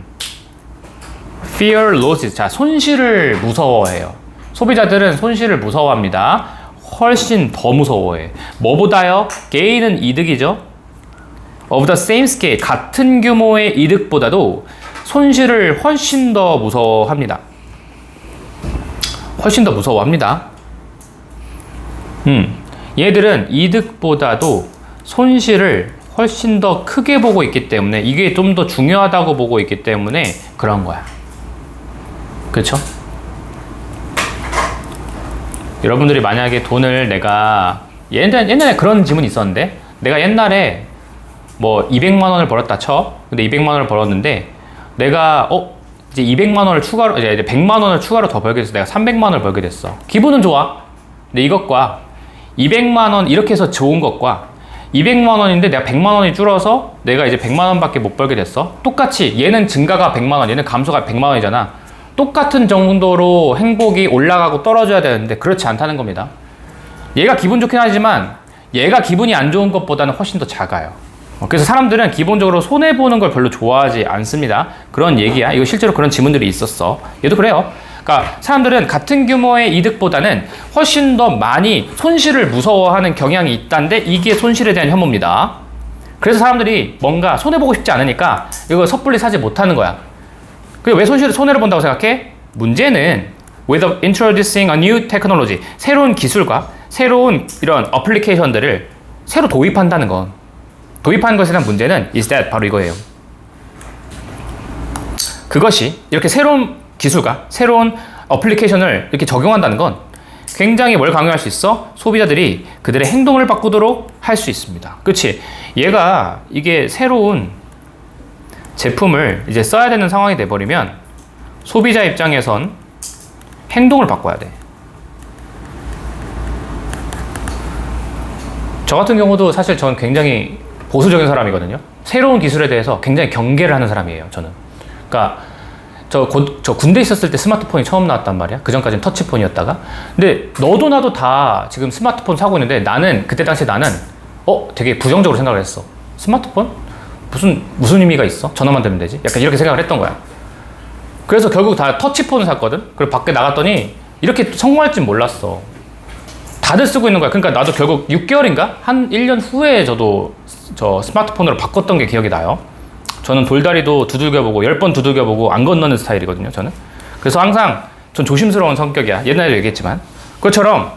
fear losses, 자, 손실을 무서워해요. 소비자들은 손실을 무서워합니다. 훨씬 더 무서워해. 뭐보다요? gain은 이득이죠. of the same scale, 같은 규모의 이득보다도 손실을 훨씬 더 무서워합니다. 훨씬 더 무서워합니다. 얘들은 이득보다도 손실을 훨씬 더 크게 보고 있기 때문에, 이게 좀 더 중요하다고 보고 있기 때문에 그런 거야. 그렇죠? 여러분들이 만약에 돈을 내가 옛날에 그런 질문이 있었는데, 내가 옛날에 뭐 200만 원을 벌었다 쳐. 근데 200만 원을 벌었는데 내가 이제 200만 원을 추가로, 이제 100만 원을 추가로 더 벌게 돼서 내가 300만 원을 벌게 됐어. 기분은 좋아. 근데 이것과 200만 원 이렇게 해서 좋은 것과 200만 원인데 내가 100만 원이 줄어서 내가 이제 100만 원밖에 못 벌게 됐어. 똑같이 얘는 증가가 100만 원, 얘는 감소가 100만 원이잖아. 똑같은 정도로 행복이 올라가고 떨어져야 되는데 그렇지 않다는 겁니다. 얘가 기분 좋긴 하지만 얘가 기분이 안 좋은 것보다는 훨씬 더 작아요. 그래서 사람들은 기본적으로 손해보는 걸 별로 좋아하지 않습니다. 그런 얘기야. 이거 실제로 그런 지문들이 있었어. 얘도 그래요. 그러니까 사람들은 같은 규모의 이득보다는 훨씬 더 많이 손실을 무서워하는 경향이 있다는데 이게 손실에 대한 혐오입니다. 그래서 사람들이 뭔가 손해보고 싶지 않으니까 이거 섣불리 사지 못하는 거야. 그리고 왜 손해를 본다고 생각해? 문제는 with introducing a new technology, 새로운 기술과 새로운 이런 어플리케이션들을 새로 도입한다는 건, 도입하는 것에 대한 문제는 is that, 바로 이거예요. 그것이 이렇게 새로운 기술과 새로운 어플리케이션을 이렇게 적용한다는 건 굉장히 뭘 강요할 수 있어? 소비자들이 그들의 행동을 바꾸도록 할 수 있습니다. 그렇지? 이게 새로운 제품을 이제 써야 되는 상황이 돼버리면 소비자 입장에선 행동을 바꿔야 돼. 저 같은 경우도 사실 전 굉장히 보수적인 사람이거든요. 새로운 기술에 대해서 굉장히 경계를 하는 사람이에요, 저는. 그러니까 저 군대 있었을 때 스마트폰이 처음 나왔단 말이야. 그 전까지는 터치폰이었다가. 근데 너도 나도 다 지금 스마트폰 사고 있는데 나는 그때 당시에 나는 되게 부정적으로 생각을 했어. 스마트폰? 무슨 의미가 있어? 전화만 되면 되지? 약간 이렇게 생각을 했던 거야. 그래서 결국 다 터치폰을 샀거든. 그리고 밖에 나갔더니 이렇게 성공할 줄 몰랐어. 다들 쓰고 있는 거야. 그러니까 나도 결국 6개월인가? 한 1년 후에 저도 저 스마트폰으로 바꿨던 게 기억이 나요. 저는 돌다리도 두들겨보고 10번 두들겨보고 안 건너는 스타일이거든요, 저는. 그래서 항상 전 조심스러운 성격이야. 옛날에도 얘기했지만. 그것처럼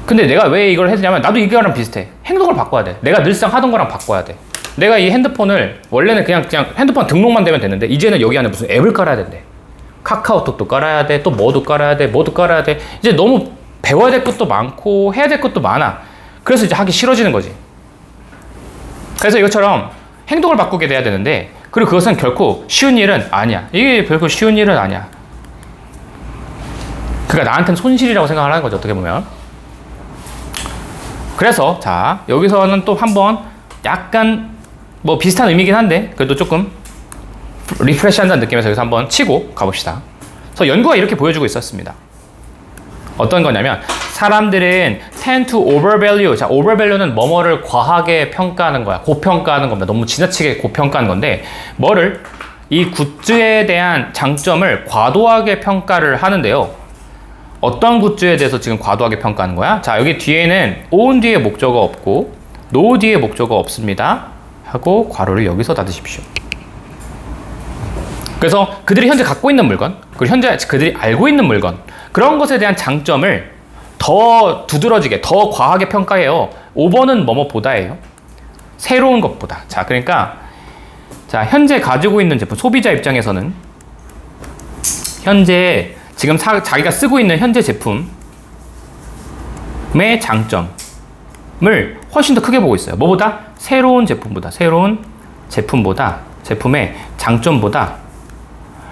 근데 내가 왜 이걸 했냐면 나도 이거랑 비슷해. 행동을 바꿔야 돼. 내가 늘상 하던 거랑 바꿔야 돼. 내가 이 핸드폰을 원래는 그냥 핸드폰 등록만 되면 되는데 이제는 여기 안에 무슨 앱을 깔아야 된대. 카카오톡도 깔아야 돼. 또 뭐도 깔아야 돼. 뭐도 깔아야 돼. 이제 너무 배워야 될 것도 많고 해야 될 것도 많아. 그래서 이제 하기 싫어지는 거지. 그래서 이것처럼 행동을 바꾸게 돼야 되는데 그리고 그것은 결코 쉬운 일은 아니야. 이게 결코 쉬운 일은 아니야. 그러니까 나한테는 손실이라고 생각을 하는 거죠. 어떻게 보면. 그래서 자 여기서는 또 한번 약간 뭐 비슷한 의미긴 한데 그래도 조금 리프레시 한다는 느낌에서 여기서 한번 치고 가봅시다. 그래서 연구가 이렇게 보여주고 있었습니다. 어떤 거냐면 사람들은 tend to overvalue. 자, overvalue는 뭐뭐를 과하게 평가하는 거야. 고평가하는 겁니다. 너무 지나치게 고평가하는 건데 뭐를 이 굿즈에 대한 장점을 과도하게 평가를 하는데요. 어떤 굿즈에 대해서 지금 과도하게 평가하는 거야? 자, 여기 뒤에는 own 뒤에 목적어 없고 no 뒤에 목적어 없습니다. 하고 괄호를 여기서 닫으십시오. 그래서 그들이 현재 갖고 있는 물건, 그리고 현재 그들이 알고 있는 물건, 그런 것에 대한 장점을 더 두드러지게, 더 과하게 평가해요. 5번은 뭐뭐보다예요. 새로운 것보다. 자, 그러니까 자 현재 가지고 있는 제품, 소비자 입장에서는 현재 지금 자기가 쓰고 있는 현재 제품의 장점을 훨씬 더 크게 보고 있어요. 뭐보다? 새로운 제품보다. 새로운 제품보다. 제품의 장점보다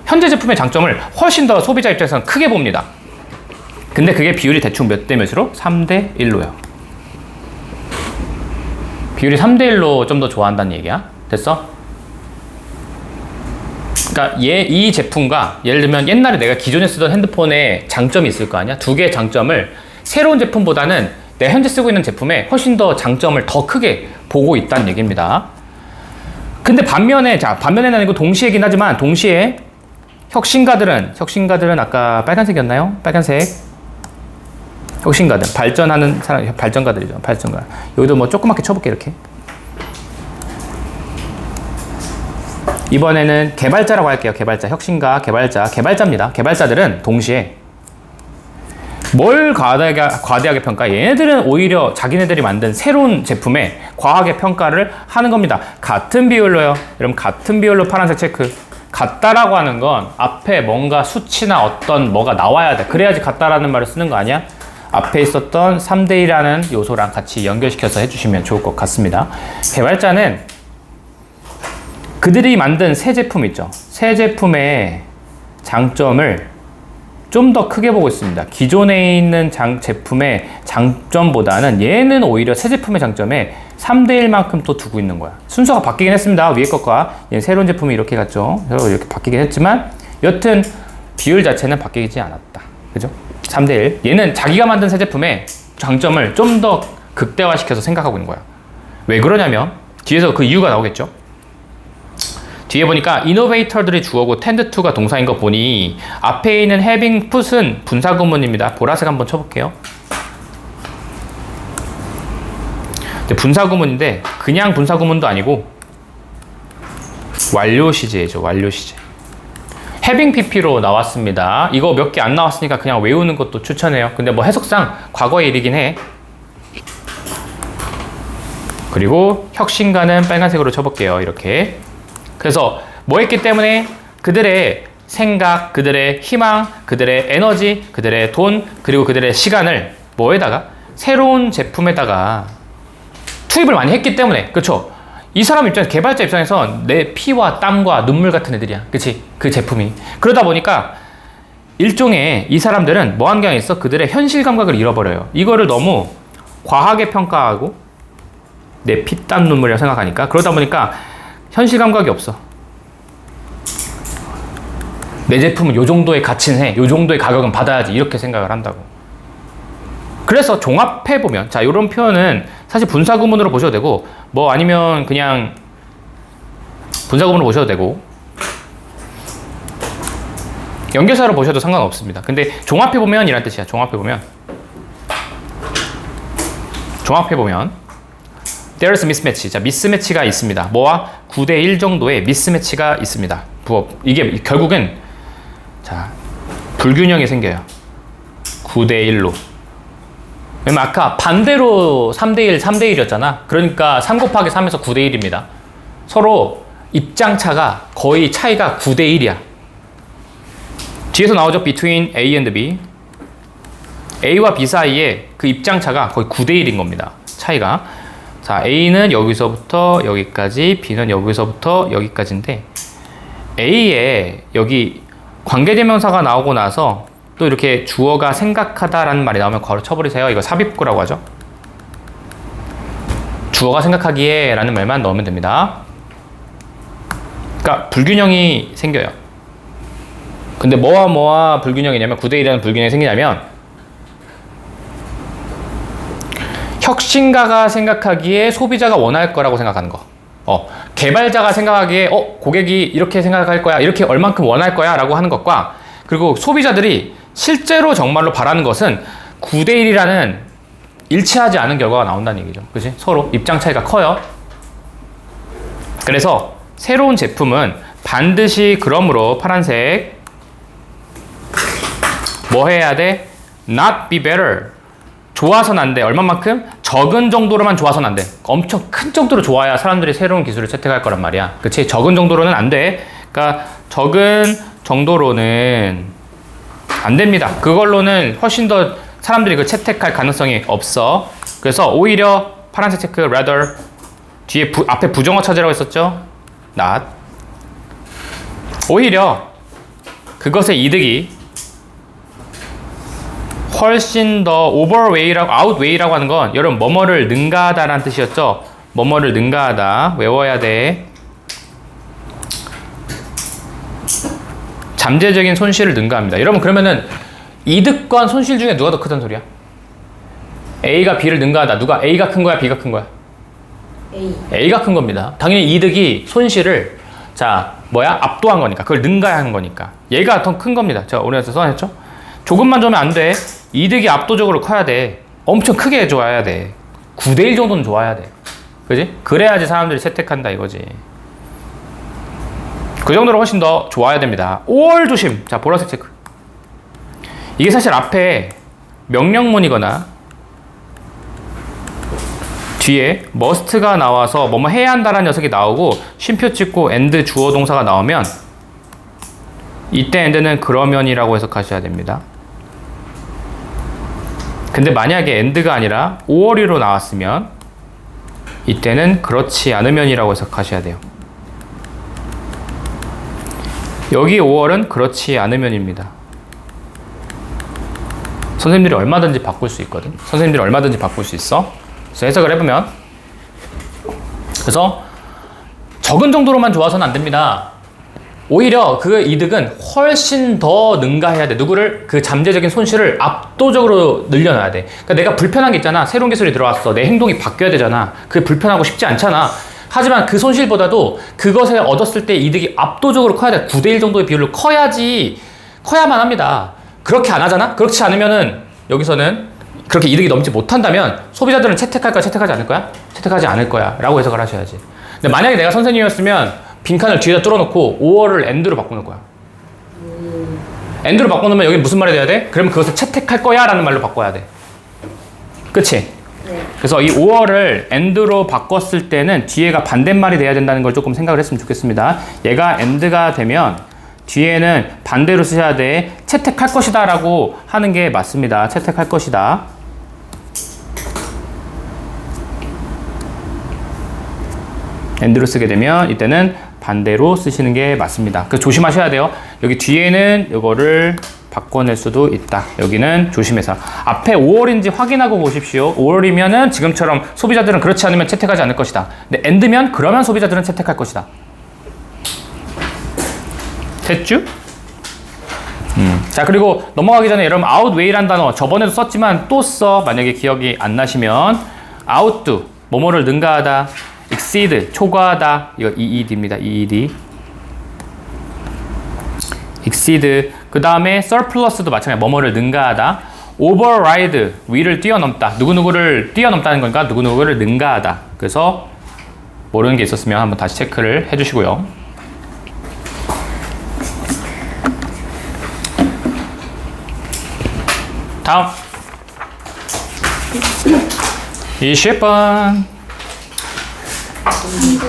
현재 제품의 장점을 훨씬 더 소비자 입장에서는 크게 봅니다. 근데 그게 비율이 대충 몇 대 몇으로? 3대 1로요. 비율이 3대 1로 좀 더 좋아한다는 얘기야. 됐어? 그러니까 이 제품과 예를 들면 옛날에 내가 기존에 쓰던 핸드폰에 장점이 있을 거 아니야? 두 개의 장점을 새로운 제품보다는 내 현재 쓰고 있는 제품에 훨씬 더 장점을 더 크게 보고 있다는 얘기입니다. 근데 반면에는 아니고 동시에긴 하지만 동시에 혁신가들은 아까 빨간색이었나요? 빨간색. 혁신가들, 발전하는 사람, 발전가들이죠. 발전가. 여기도 뭐 조그맣게 쳐볼게, 이렇게. 이번에는 개발자라고 할게요. 개발자, 혁신가, 개발자입니다. 개발자들은 동시에 뭘 과대하게 평가? 얘네들은 오히려 자기네들이 만든 새로운 제품에 과하게 평가를 하는 겁니다. 같은 비율로요. 여러분, 같은 비율로 파란색 체크. 같다라고 하는 건 앞에 뭔가 수치나 어떤 뭐가 나와야 돼. 그래야지 같다라는 말을 쓰는 거 아니야? 앞에 있었던 3대1이라는 요소랑 같이 연결시켜서 해주시면 좋을 것 같습니다. 개발자는 그들이 만든 새 제품 있죠. 새 제품의 장점을 좀 더 크게 보고 있습니다. 기존에 있는 제품의 장점보다는 얘는 오히려 새 제품의 장점에 3대1만큼 또 두고 있는 거야. 순서가 바뀌긴 했습니다. 위에 것과 얘는 새로운 제품이 이렇게 갔죠. 이렇게 바뀌긴 했지만 여튼 비율 자체는 바뀌지 않았다. 그죠? 3대1. 얘는 자기가 만든 새 제품의 장점을 좀 더 극대화시켜서 생각하고 있는 거야. 왜 그러냐면 뒤에서 그 이유가 나오겠죠. 뒤에 보니까 이노베이터들이 주어고 tend to가 동사인 거 보니 앞에 있는 having put은 분사구문입니다. 보라색 한번 쳐볼게요. 분사구문인데 그냥 분사구문도 아니고 완료 시제죠. 완료 시제. having pp로 나왔습니다. 이거 몇 개 안 나왔으니까 그냥 외우는 것도 추천해요. 근데 뭐 해석상 과거의 일이긴 해. 그리고 혁신가는 빨간색으로 쳐볼게요. 이렇게. 그래서 뭐 했기 때문에 그들의 생각, 그들의 희망, 그들의 에너지, 그들의 돈, 그리고 그들의 시간을 뭐에다가? 새로운 제품에다가 투입을 많이 했기 때문에, 그렇죠? 이 사람 입장에서, 개발자 입장에서 내 피와 땀과 눈물 같은 애들이야. 그치? 그 제품이. 그러다 보니까 일종의 이 사람들은 뭐 하는 경향이 있어? 그들의 현실 감각을 잃어버려요. 이거를 너무 과하게 평가하고 내 피, 땀, 눈물이라고 생각하니까. 그러다 보니까 현실 감각이 없어. 내 제품은 요 정도의 가치는 해. 요 정도의 가격은 받아야지. 이렇게 생각을 한다고. 그래서 종합해보면, 자, 요런 표현은 사실 분사구문으로 보셔도 되고, 뭐 아니면 그냥 분사구문으로 보셔도 되고, 연결사로 보셔도 상관없습니다. 근데 종합해보면 이란 뜻이야. 종합해보면 there's a mismatch. 자, 미스매치가 있습니다. 뭐와? 9대1 정도의 미스매치가 있습니다. 이게 결국엔, 자, 불균형이 생겨요. 9대1로. 왜냐면 아까 반대로 3대1, 3대1이었잖아. 그러니까 3 곱하기 3에서 9대1입니다. 서로 입장차가 거의 차이가 9대1이야. 뒤에서 나오죠. between A and B. A와 B 사이에 그 입장차가 거의 9대1인 겁니다. 차이가. 자, A는 여기서부터 여기까지, B는 여기서부터 여기까지인데, A에 여기 관계대명사가 나오고 나서 또 이렇게 주어가 생각하다라는 말이 나오면 괄호 쳐버리세요. 이거 삽입구라고 하죠. 주어가 생각하기에 라는 말만 넣으면 됩니다. 그러니까 불균형이 생겨요. 근데 뭐와 불균형이냐면, 9대1이라는 불균형이 생기냐면, 혁신가가 생각하기에 소비자가 원할 거라고 생각하는 거. 개발자가 생각하기에 고객이 이렇게 생각할 거야, 이렇게 얼만큼 원할 거야 라고 하는 것과, 그리고 소비자들이 실제로 정말로 바라는 것은 9대1이라는 일치하지 않은 결과가 나온다는 얘기죠. 그치? 서로 입장 차이가 커요. 그래서 새로운 제품은 반드시, 그러므로 파란색 뭐 해야 돼? not be better. 좋아서는 안 돼. 얼마만큼? 적은 정도로만 좋아서는 안 돼. 엄청 큰 정도로 좋아야 사람들이 새로운 기술을 채택할 거란 말이야. 그치? 적은 정도로는 안 돼. 그러니까 적은 정도로는 안 됩니다. 그걸로는 훨씬 더 사람들이 그 채택할 가능성이 없어. 그래서 오히려 파란색 체크, rather, 뒤에 앞에 부정어 차지라고 했었죠? not. 오히려 그것의 이득이 훨씬 더 overweigh라고, outweigh라고 하는 건 여러분 뭐뭐를 능가하다라는 뜻이었죠? 뭐뭐를 능가하다. 외워야 돼. 잠재적인 손실을 능가합니다. 여러분 그러면은 이득과 손실 중에 누가 더 크단 소리야? A가 B를 능가하다. 누가? A가 큰 거야? B가 큰 거야? A가 큰 겁니다. 당연히 이득이 손실을, 자, 압도한 거니까. 그걸 능가하는 거니까. 얘가 더 큰 겁니다. 제가 오늘에서 써냈죠? 조금만 좋으면 안 돼. 이득이 압도적으로 커야 돼. 엄청 크게 좋아야 돼. 9대1 정도는 좋아야 돼. 그지? 그래야지 사람들이 채택한다 이거지. 그 정도로 훨씬 더 좋아야 됩니다. 5월 조심. 자, 보라색 체크. 이게 사실 앞에 명령문이거나 뒤에 must가 나와서 뭐뭐 해야 한다라는 녀석이 나오고 쉼표 찍고 and 주어 동사가 나오면 이때 and는 그러면이라고 해석하셔야 됩니다. 근데 만약에 and가 아니라 5월이로 나왔으면 이때는 그렇지 않으면이라고 해석하셔야 돼요. 여기 5월은 그렇지 않으면입니다. 선생님들이 얼마든지 바꿀 수 있거든. 선생님들이 얼마든지 바꿀 수 있어. 그래서 해석을 해보면, 그래서 적은 정도로만 좋아서는 안 됩니다. 오히려 그 이득은 훨씬 더 능가해야 돼. 누구를? 그 잠재적인 손실을 압도적으로 늘려놔야 돼. 그러니까 내가 불편한 게 있잖아. 새로운 기술이 들어왔어. 내 행동이 바뀌어야 되잖아. 그게 불편하고 쉽지 않잖아. 하지만 그 손실보다도 그것에 얻었을 때 이득이 압도적으로 커야 돼. 9대1 정도의 비율로 커야만 합니다. 그렇게 안 하잖아? 그렇지 않으면은 여기서는 그렇게 이득이 넘지 못한다면 소비자들은 채택할 거야, 채택하지 않을 거야? 채택하지 않을 거야 라고 해석을 하셔야지. 근데 만약에 내가 선생님이었으면 빈칸을 뒤에다 뚫어놓고 5월을 and로 바꿔놓을 거야. and로 바꿔놓으면 여기 무슨 말이 돼야 돼? 그러면 그것을 채택할 거야 라는 말로 바꿔야 돼. 그치? 네. 그래서 이 5월을 and로 바꿨을 때는 뒤에가 반대말이 돼야 된다는 걸 조금 생각을 했으면 좋겠습니다. 얘가 and가 되면 뒤에는 반대로 쓰셔야 돼. 채택할 것이다 라고 하는 게 맞습니다. 채택할 것이다. and로 쓰게 되면 이때는 반대로 쓰시는 게 맞습니다. 그 조심하셔야 돼요. 여기 뒤에는 이거를 바꿔낼 수도 있다. 여기는 조심해서. 앞에 5월인지 확인하고 보십시오. 5월이면은 지금처럼 소비자들은 그렇지 않으면 채택하지 않을 것이다. 근데 and면 그러면 소비자들은 채택할 것이다. 됐죠? 자, 그리고 넘어가기 전에 여러분 outweigh란 단어 저번에도 썼지만 또 써. 만약에 기억이 안 나시면 outdo 뭐뭐를 능가하다, exceed 초과하다, 이거 EED입니다. EED. exceed. 그 다음에 surplus도 마찬가지야. 뭐뭐를 능가하다. override 위를 뛰어넘다. 누구누구를 뛰어넘다는 거니까 누구누구를 능가하다. 그래서 모르는 게 있었으면 한번 다시 체크를 해주시고요. 다음 20번.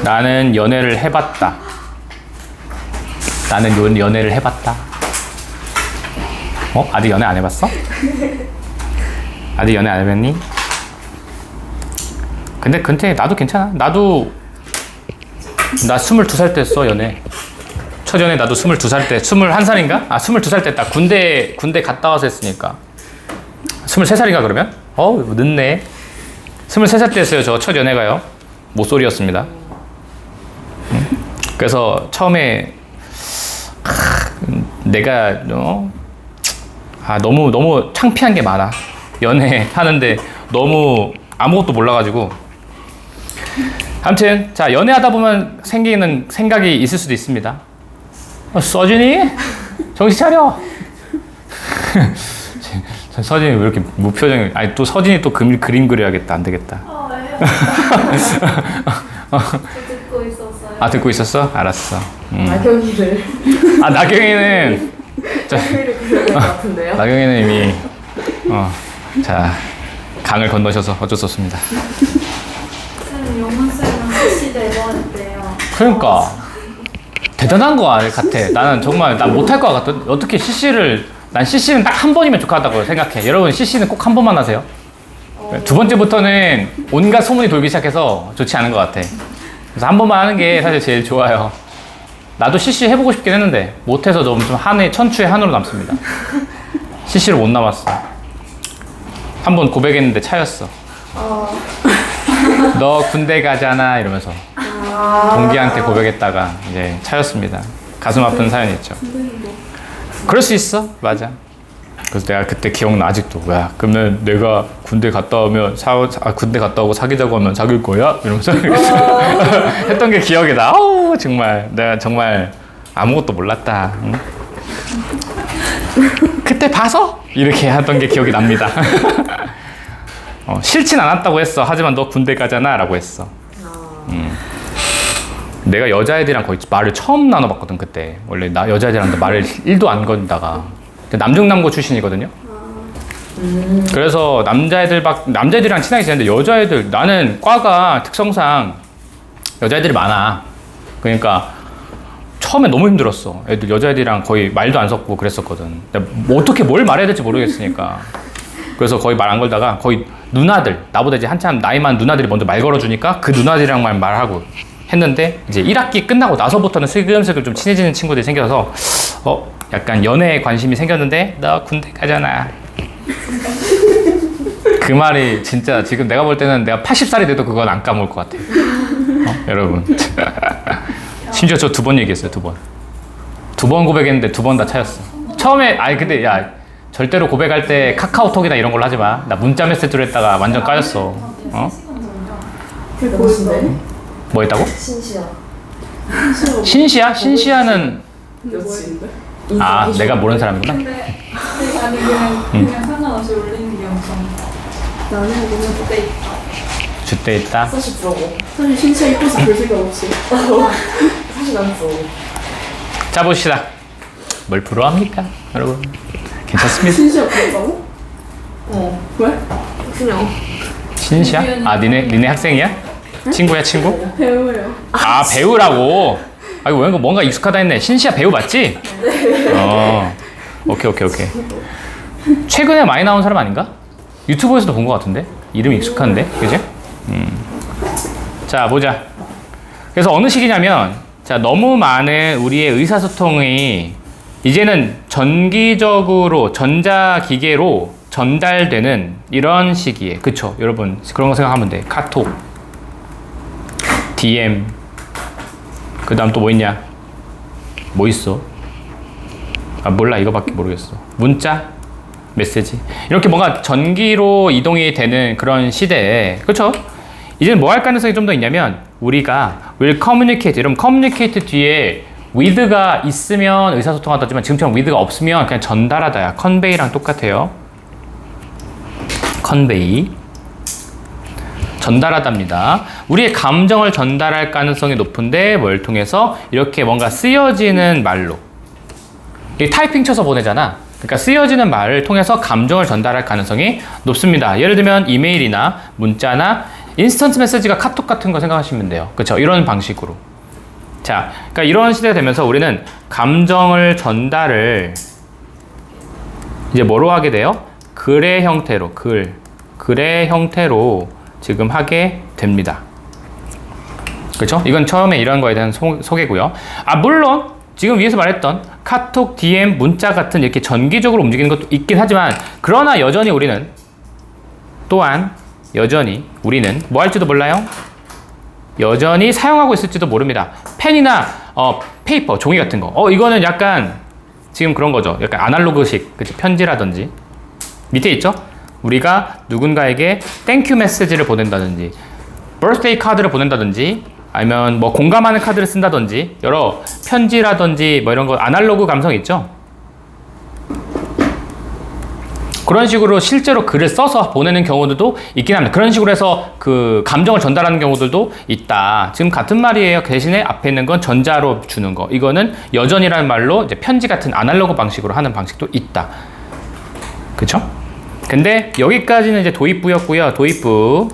나는 연애를 해봤다. 나는 연애를 해봤다. 아직 연애 안 해봤어? 아직 연애 안 해봤니? 근데 나도 괜찮아. 나 22살 때 했어, 연애. 첫 연애 나도 22살 때, 21살인가? 22살 때 했다. 군대 갔다 와서 했으니까. 23살인가 그러면? 늦네. 23살 때 했어요. 저 첫 연애가요. 모쏠이었습니다. 그래서 처음에 내가 너무 창피한 게 많아. 연애하는데 너무 아무것도 몰라가지고. 아무튼 자, 연애하다 보면 생기는 생각이 있을 수도 있습니다. 서준이? 정신 차려. 서진이 왜 이렇게 무표정이? 아니 또 서진이 또 그림 그려야겠다. 안 되겠다. 듣고 있었어요. 듣고 있었어? 알았어. 나경이를. 나경이는 나경이를 그려야 될 것 같은데요? 나경이는 이미 자, 강을 건너셔서 어쩔 수 없습니다. 쌤, 용훈쌤은 CC 내보냈대요. 그러니까 대단한 거 같아. 나는 정말 난 못할 것 같거든. 어떻게 난 CC는 딱 한 번이면 좋겠다고 생각해. 여러분 CC는 꼭 한 번만 하세요. 두 번째부터는 온갖 소문이 돌기 시작해서 좋지 않은 것 같아. 그래서 한 번만 하는 게 사실 제일 좋아요. 나도 CC 해보고 싶긴 했는데 못해서 너무 좀 천추의 한으로 남습니다. CC를 못 남았어. 한 번 고백했는데 차였어. 너 군대 가잖아 이러면서 동기한테 고백했다가 이제 차였습니다. 가슴 아픈 사연이 있죠. 그럴 수 있어. 맞아. 그래서 내가 그때 기억나 아직도. 야, 그러면 내가 군대 갔다 오면 군대 갔다 오고 사귀자고 하면 사귈 거야? 이러면서 했던 게 기억이 나. 정말 내가 정말 아무것도 몰랐다. 응? 그때 봐서 이렇게 하던 게 기억이 납니다. 싫진 않았다고 했어. 하지만 너 군대 가잖아 라고 했어. 내가 여자애들이랑 거의 말을 처음 나눠봤거든. 그때 원래 나 여자애들한테 말을 1도 안 건다가 남중남고 출신이거든요. 그래서 남자애들이랑 친하게 지냈는데 여자애들, 나는 과가 특성상 여자애들이 많아. 그러니까 처음에 너무 힘들었어. 여자애들이랑 거의 말도 안 섞고 그랬었거든. 뭐 어떻게 뭘 말해야 될지 모르겠으니까. 그래서 거의 말 안 걸다가 거의 누나들, 나보다 이제 한참 나이 많은 누나들이 먼저 말 걸어주니까 그 누나들이랑만 말하고 했는데, 이제 1학기 끝나고 나서부터는 슬금슬금 좀 친해지는 친구들이 생겨서 약간 연애에 관심이 생겼는데 너 군대 가잖아. 그 말이 진짜 지금 내가 볼 때는 내가 80살이 돼도 그건 안 까먹을 것 같아. 여러분. 심지어 저 2번 얘기했어요. 2번. 2번 고백했는데 2번 다 차였어. 처음에 근데 야, 절대로 고백할 때 카카오톡이나 이런 걸로 하지 마. 나 문자 메시지로 했다가 완전 까였어. 그게 뭐였는데? 뭐 했다고? 신시야. 신시야? 신시야는 여친인데? 내가 모르는 사람이구나. 근데 아니 그냥 상관없이 올리는 게 엄청 나는 그냥 그때 있다. 줏대 있다. 사실 부러워. 사실 진짜 이뻐서 별 생각 없이. 사실 난 부러워. 자, 봅시다. 뭘 부러워합니까, 여러분? 괜찮습니다. 진짜 그랬다고? 왜? 그냥 신시야? 니네 학생이야? 친구야, 친구? 배우예요. 배우라고? 뭔가 익숙하다 했네. 신시야 배우 맞지? 네. 오케이. 최근에 많이 나온 사람 아닌가? 유튜브에서도 본 것 같은데? 이름이 익숙한데? 그지? 자, 보자. 그래서 어느 시기냐면, 자, 너무 많은 우리의 의사소통이 이제는 전기적으로, 전자기계로 전달되는 이런 시기에, 그쵸? 여러분, 그런 거 생각하면 돼. 카톡, DM, 그 다음 또 뭐 있냐? 뭐 있어? 아, 몰라. 이거밖에 모르겠어. 문자, 메시지. 이렇게 뭔가 전기로 이동이 되는 그런 시대에, 그쵸? 이제는 뭐 할 가능성이 좀 더 있냐면, 우리가 will communicate, 여러분 communicate 뒤에 with가 있으면 의사소통하다지만 지금처럼 with가 없으면 그냥 전달하다야. convey랑 똑같아요. convey. 전달하답니다. 우리의 감정을 전달할 가능성이 높은데 뭘 통해서? 이렇게 뭔가 쓰여지는 말로. 이 타이핑 쳐서 보내잖아. 그러니까 쓰여지는 말을 통해서 감정을 전달할 가능성이 높습니다. 예를 들면 이메일이나 문자나 인스턴트 메시지가 카톡 같은 거 생각하시면 돼요. 그렇죠? 이런 방식으로. 자, 그러니까 이런 시대가 되면서 우리는 감정을 전달을 이제 뭐로 하게 돼요? 글의 형태로, 글의 형태로 지금 하게 됩니다. 그렇죠? 이건 처음에 이런 거에 대한 소개고요. 아, 물론 지금 위에서 말했던 카톡, DM, 문자 같은 이렇게 전기적으로 움직이는 것도 있긴 하지만, 그러나 여전히 우리는 뭐 할지도 몰라요? 여전히 사용하고 있을지도 모릅니다. 펜이나 페이퍼, 종이 같은 거. 이거는 약간 지금 그런 거죠. 약간 아날로그식, 그치? 편지라든지. 밑에 있죠? 우리가 누군가에게 땡큐 메시지를 보낸다든지, 버스데이 카드를 보낸다든지, 아니면 뭐 공감하는 카드를 쓴다든지, 여러 편지라든지 뭐 이런 거 아날로그 감성 있죠? 그런 식으로 실제로 글을 써서 보내는 경우들도 있긴 합니다. 그런 식으로 해서 그 감정을 전달하는 경우들도 있다. 지금 같은 말이에요. 대신에 앞에 있는 건 전자로 주는 거. 이거는 여전이라는 말로 이제 편지 같은 아날로그 방식으로 하는 방식도 있다. 그쵸? 근데 여기까지는 이제 도입부였고요. 도입부.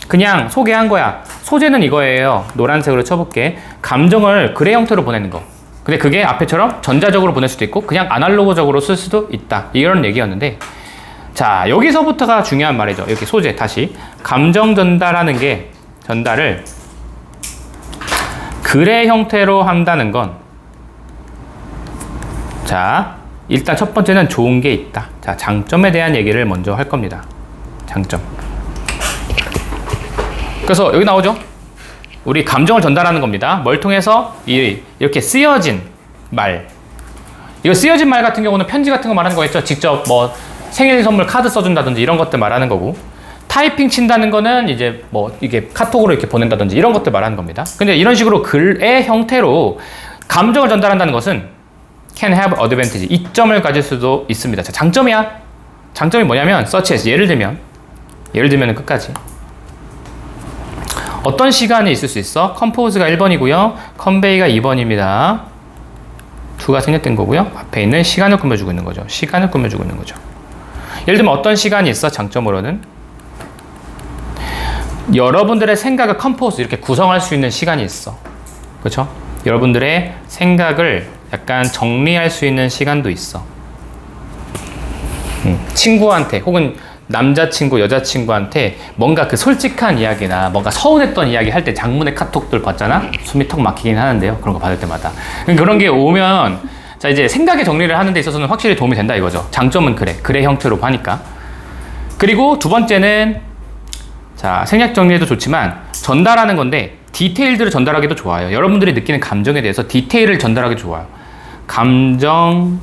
그냥 소개한 거야. 소재는 이거예요. 노란색으로 쳐볼게. 감정을 글의 형태로 보내는 거. 근데 그게 앞에처럼 전자적으로 보낼 수도 있고 그냥 아날로그적으로 쓸 수도 있다. 이런 얘기였는데, 자, 여기서부터가 중요한 말이죠. 이렇게 소재 다시. 감정 전달하는 게, 전달을 글의 형태로 한다는 건, 자, 일단 첫 번째는 좋은 게 있다. 자, 장점에 대한 얘기를 먼저 할 겁니다. 장점. 그래서 여기 나오죠? 우리 감정을 전달하는 겁니다. 뭘 통해서? 이렇게 쓰여진 말. 이거 쓰여진 말 같은 경우는 편지 같은 거 말하는 거겠죠? 직접 뭐 생일 선물 카드 써준다든지 이런 것들 말하는 거고, 타이핑 친다는 거는 이제 뭐 이게 카톡으로 이렇게 보낸다든지 이런 것들 말하는 겁니다. 근데 이런 식으로 글의 형태로 감정을 전달한다는 것은 can have advantage, 이점을 가질 수도 있습니다. 자, 장점이야. 장점이 뭐냐면 such as, 예를 들면 끝까지. 어떤 시간에 있을 수 있어? compose가 1번이고요. convey가 2번입니다. 두가 생략된 거고요. 앞에 있는 시간을 꾸며주고 있는 거죠. 시간을 꾸며주고 있는 거죠. 예를 들면 어떤 시간이 있어? 장점으로는 여러분들의 생각을 compose, 이렇게 구성할 수 있는 시간이 있어. 그렇죠? 여러분들의 생각을 약간 정리할 수 있는 시간도 있어. 친구한테 혹은 남자친구, 여자친구한테 뭔가 그 솔직한 이야기나 뭔가 서운했던 이야기 할 때 장문의 카톡들 봤잖아? 숨이 턱 막히긴 하는데요. 그런 거 받을 때마다. 그런 게 오면, 자, 이제 생각의 정리를 하는 데 있어서는 확실히 도움이 된다 이거죠. 장점은 글의 형태로 하니까. 그리고 두 번째는, 자, 생략 정리해도 좋지만 전달하는 건데 디테일들을 전달하기도 좋아요. 여러분들이 느끼는 감정에 대해서 디테일을 전달하기 좋아요. 감정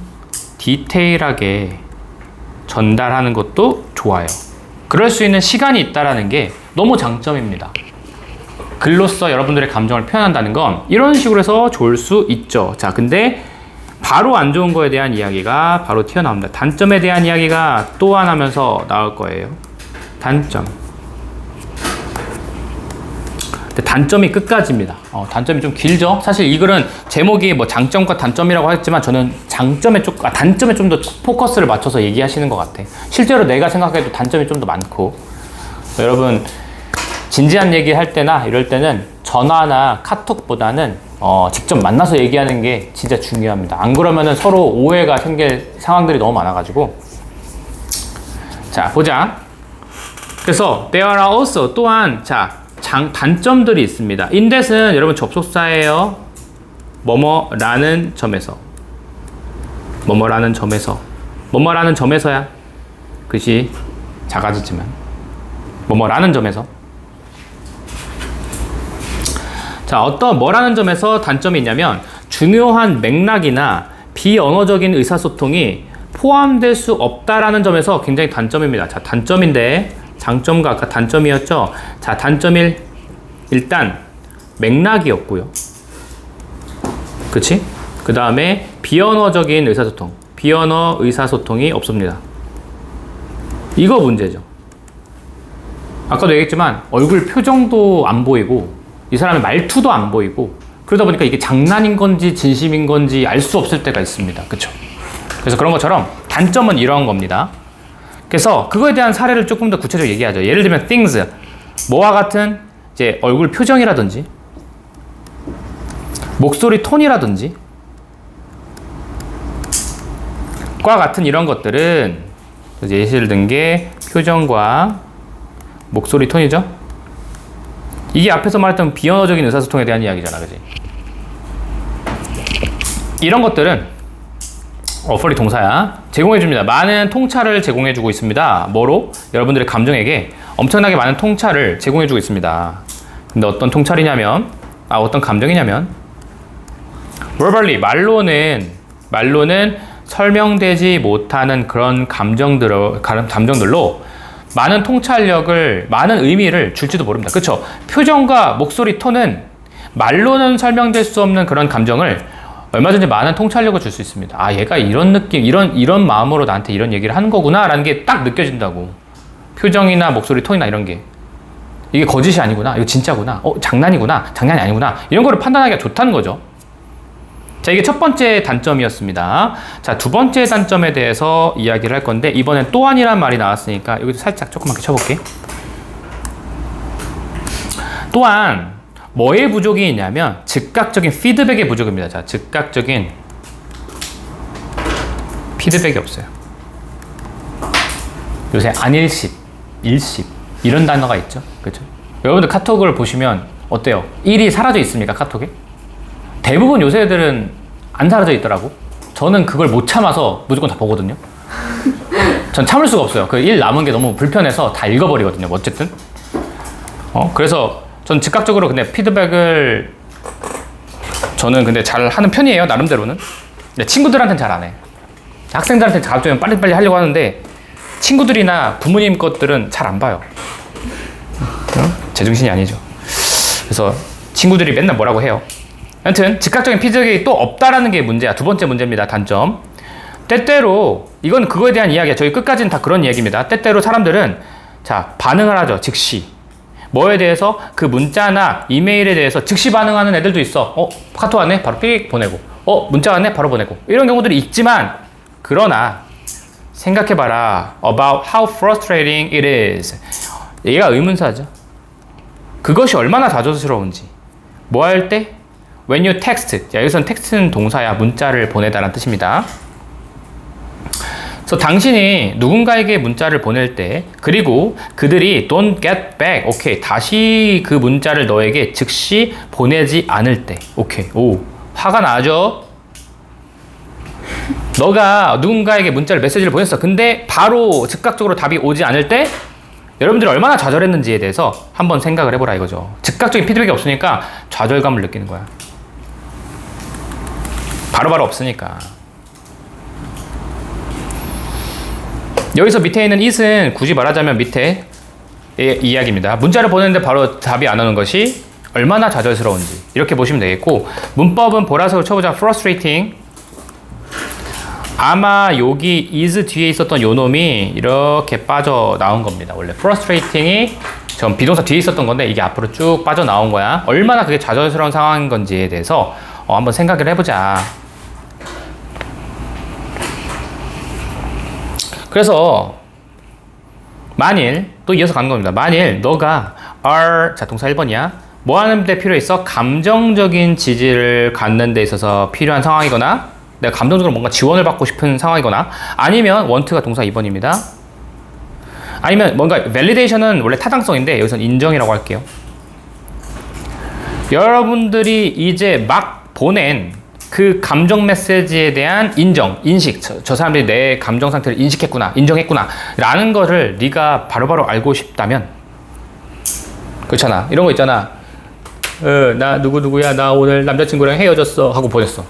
디테일하게 전달하는 것도 좋아요. 그럴 수 있는 시간이 있다는 게 너무 장점입니다. 글로써 여러분들의 감정을 표현한다는 건 이런 식으로 해서 좋을 수 있죠. 자, 근데 바로 안 좋은 거에 대한 이야기가 바로 튀어나옵니다. 단점에 대한 이야기가 또한 하면서 나올 거예요. 단점. 근데 단점이 끝까지입니다. 단점이 좀 길죠? 사실 이 글은 제목이 뭐 장점과 단점이라고 했지만 저는 단점에 좀 더 포커스를 맞춰서 얘기하시는 것 같아. 실제로 내가 생각해도 단점이 좀 더 많고, 여러분 진지한 얘기 할 때나 이럴 때는 전화나 카톡보다는 직접 만나서 얘기하는 게 진짜 중요합니다. 안 그러면은 서로 오해가 생길 상황들이 너무 많아가지고. 자, 보자. 그래서 there are also, 또한, 자, 단점들이 있습니다. 인댓은 여러분 접속사예요. 뭐뭐라는 점에서. 뭐뭐라는 점에서. 뭐뭐라는 점에서야. 글씨 작아지지만. 뭐뭐라는 점에서. 자, 뭐라는 점에서 단점이 있냐면 중요한 맥락이나 비언어적인 의사소통이 포함될 수 없다라는 점에서 굉장히 단점입니다. 자, 단점인데 장점과 아까 단점이었죠. 자, 단점 1 일단 맥락이 없고요. 그치? 그 다음에 비언어적인 의사소통, 비언어 의사소통이 없습니다. 이거 문제죠. 아까도 얘기했지만 얼굴 표정도 안 보이고 이 사람의 말투도 안 보이고 그러다 보니까 이게 장난인 건지 진심인 건지 알 수 없을 때가 있습니다. 그쵸? 그래서 그런 것처럼 단점은 이러한 겁니다. 그래서 그거에 대한 사례를 조금 더 구체적으로 얘기하죠. 예를 들면 things, 뭐와 같은 이제 얼굴 표정이라든지 목소리 톤이라든지 과 같은 이런 것들은 예시를 든 게 표정과 목소리 톤이죠. 이게 앞에서 말했던 비언어적인 의사소통에 대한 이야기잖아, 그지? 이런 것들은 어플이 동사야. 제공해줍니다. 많은 통찰을 제공해주고 있습니다. 뭐로? 여러분들의 감정에게 엄청나게 많은 통찰을 제공해주고 있습니다. 근데 어떤 통찰이냐면, 어떤 감정이냐면, verbally, 말로는 설명되지 못하는 그런 감정들로 많은 통찰력을, 많은 의미를 줄지도 모릅니다. 그쵸? 표정과 목소리 톤은 말로는 설명될 수 없는 그런 감정을 얼마든지 많은 통찰력을 줄 수 있습니다. 아, 얘가 이런 느낌, 이런 마음으로 나한테 이런 얘기를 하는 거구나 라는 게 딱 느껴진다고. 표정이나 목소리 톤이나 이런 게. 이게 거짓이 아니구나. 이거 진짜구나. 장난이구나. 장난이 아니구나. 이런 거를 판단하기가 좋다는 거죠. 자, 이게 첫 번째 단점이었습니다. 자, 두 번째 단점에 대해서 이야기를 할 건데, 이번엔 또한이란 말이 나왔으니까 여기서 살짝 조그맣게 쳐볼게. 또한 뭐의 부족이 있냐면 즉각적인 피드백의 부족입니다. 자, 즉각적인 피드백이 없어요. 요새 안일십, 일십 이런 단어가 있죠. 그렇죠? 여러분들 카톡을 보시면 어때요? 일이 사라져 있습니까? 카톡에? 대부분 요새 애들은 안 사라져 있더라고. 저는 그걸 못 참아서 무조건 다 보거든요. 전 참을 수가 없어요. 그 일 남은 게 너무 불편해서 다 읽어버리거든요. 어쨌든. 그래서 전 즉각적으로 근데 피드백을 저는 근데 잘 하는 편이에요. 나름대로는. 근데 친구들한테는 잘 안 해. 학생들한테 가급적이면 빨리빨리 하려고 하는데 친구들이나 부모님 것들은 잘 안 봐요. 제정신이 아니죠. 그래서 친구들이 맨날 뭐라고 해요. 아무튼 즉각적인 피드백이 또 없다라는 게 문제야. 두 번째 문제입니다. 단점. 때때로 이건 그거에 대한 이야기야. 저희 끝까지는 다 그런 얘기입니다. 때때로 사람들은 자 반응을 하죠. 즉시. 뭐에 대해서? 그 문자나 이메일에 대해서 즉시 반응하는 애들도 있어. 카톡 왔네? 바로 삑 보내고. 문자 왔네? 바로 보내고. 이런 경우들이 있지만 그러나 생각해봐라. About how frustrating it is. 얘가 의문사죠. 그것이 얼마나 자조스러운지. 뭐 할 때? When you text. 자, 여기서는 텍스트는 동사야. 문자를 보내다라는 뜻입니다. 그래서 당신이 누군가에게 문자를 보낼 때 그리고 그들이 don't get back. 오케이. 다시 그 문자를 너에게 즉시 보내지 않을 때. 오케이. 오. 화가 나죠? 너가 누군가에게 문자를 메시지를 보냈어. 근데 바로 즉각적으로 답이 오지 않을 때 여러분들이 얼마나 좌절했는지에 대해서 한번 생각을 해보라 이거죠. 즉각적인 피드백이 없으니까 좌절감을 느끼는 거야. 바로바로 없으니까. 여기서 밑에 있는 it은 굳이 말하자면 밑에 이야기입니다. 문자를 보냈는데 바로 답이 안 오는 것이 얼마나 좌절스러운지 이렇게 보시면 되겠고, 문법은 보라색으로 쳐보자. frustrating. 아마 여기 is 뒤에 있었던 요 놈이 이렇게 빠져나온 겁니다. 원래 frustrating이 전 비동사 뒤에 있었던 건데 이게 앞으로 쭉 빠져나온 거야. 얼마나 그게 좌절스러운 상황인 건지에 대해서 한번 생각을 해보자. 그래서 만일 또 이어서 가는 겁니다. 만일 너가 are 자 동사 1번이야. 뭐 하는 데 필요 있어? 감정적인 지지를 갖는 데 있어서 필요한 상황이거나 내가 감정적으로 뭔가 지원을 받고 싶은 상황이거나 아니면 want가 동사 2번입니다. 아니면 뭔가 validation은 원래 타당성인데 여기서는 인정이라고 할게요. 여러분들이 이제 막 보낸 그 감정 메시지에 대한 인식. 저 사람들이 내 감정 상태를 인식했구나, 인정했구나 라는 거를 네가 바로바로 알고 싶다면, 그렇잖아. 이런 거 있잖아. 나 누구야, 나 오늘 남자친구랑 헤어졌어 하고 보냈어.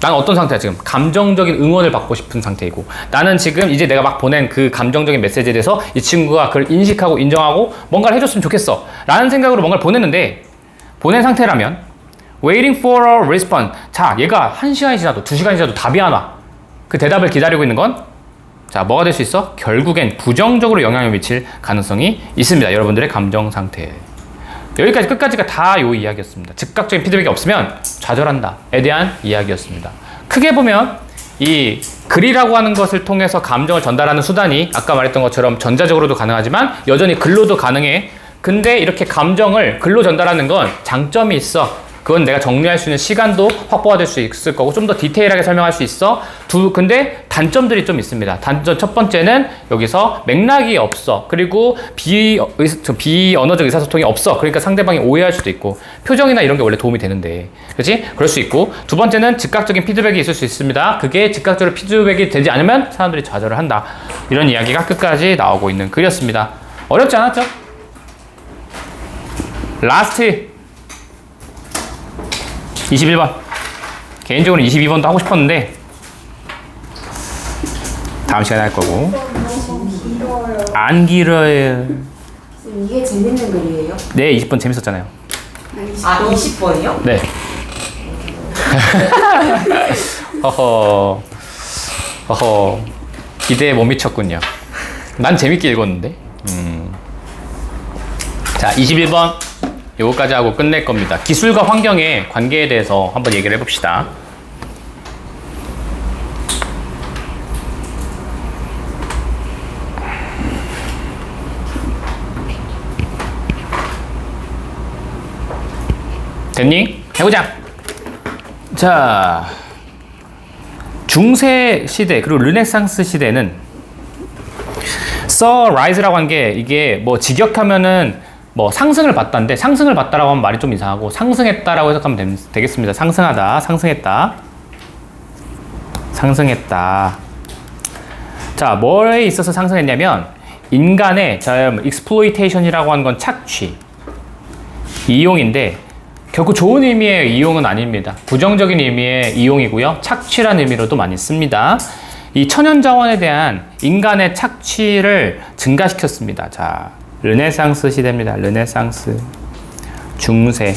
나는 어떤 상태야? 지금 감정적인 응원을 받고 싶은 상태이고, 나는 지금 이제 내가 막 보낸 그 감정적인 메시지에 대해서 이 친구가 그걸 인식하고 인정하고 뭔가를 해줬으면 좋겠어 라는 생각으로 뭔가를 보냈는데, 보낸 상태라면 waiting for a response. 자, 얘가 1시간이 지나도 2시간이 지나도 답이 안 와. 그 대답을 기다리고 있는 건, 자, 뭐가 될 수 있어? 결국엔 부정적으로 영향을 미칠 가능성이 있습니다. 여러분들의 감정 상태에. 여기까지 끝까지가 다 요 이야기였습니다. 즉각적인 피드백이 없으면 좌절한다에 대한 이야기였습니다. 크게 보면 이 글이라고 하는 것을 통해서 감정을 전달하는 수단이 아까 말했던 것처럼 전자적으로도 가능하지만 여전히 글로도 가능해. 근데 이렇게 감정을 글로 전달하는 건 장점이 있어. 그건 내가 정리할 수 있는 시간도 확보가 될 수 있을 거고 좀 더 디테일하게 설명할 수 있어. 근데 단점들이 좀 있습니다. 단점 첫 번째는 여기서 맥락이 없어. 그리고 비언어적 의사소통이 없어. 그러니까 상대방이 오해할 수도 있고, 표정이나 이런 게 원래 도움이 되는데, 그렇지? 그럴 수 있고, 두 번째는 즉각적인 피드백이 있을 수 있습니다. 그게 즉각적으로 피드백이 되지 않으면 사람들이 좌절을 한다. 이런 이야기가 끝까지 나오고 있는 글이었습니다. 어렵지 않았죠? 라스트 21번. 개인적으로 22번도 하고 싶었는데 다음 시간에 할 거고. 안 길어요. 이게 재밌는 글이에요? 네, 20번 재밌었잖아요. 아, 20번이요? 네. 허허. 기대에 못 미쳤군요. 난 재밌게 읽었는데. 자, 21번. 요거까지 하고 끝낼 겁니다. 기술과 환경의 관계에 대해서 한번 얘기를 해봅시다. 됐니? 해보자. 자, 중세 시대 그리고 르네상스 시대는 rise라고 한 게, 이게 뭐 직역하면은 뭐 상승을 봤다인데, 상승을 봤다라고 하면 말이 좀 이상하고 상승했다라고 해석하면 되겠습니다. 상승하다, 상승했다. 자, 뭐에 있어서 상승했냐면 인간의, 자, exploitation이라고 하는 건 착취, 이용인데 결코 좋은 의미의 이용은 아닙니다. 부정적인 의미의 이용이고요. 착취라는 의미로도 많이 씁니다. 이 천연자원에 대한 인간의 착취를 증가시켰습니다. 자, 르네상스 시대입니다. 르네상스. 중세.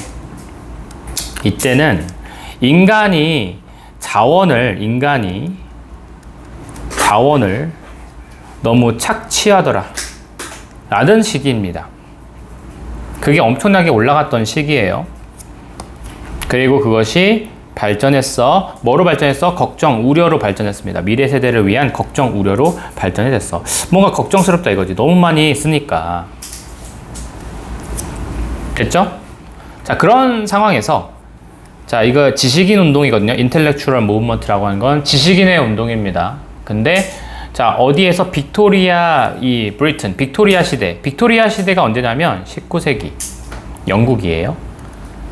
이때는 인간이 자원을 너무 착취하더라 라는 시기입니다. 그게 엄청나게 올라갔던 시기예요. 그리고 그것이 발전했어. 뭐로 발전했어? 걱정, 우려로 발전했습니다. 미래 세대를 위한 걱정, 우려로 발전이 됐어. 뭔가 걱정스럽다 이거지. 너무 많이 쓰니까. 됐죠? 자, 그런 상황에서, 자, 이거 지식인 운동이거든요. 인텔렉츄럴 무브먼트라고 하는 건 지식인의 운동입니다. 근데 자, 어디에서 빅토리아 시대가 언제냐면 19세기 영국이에요.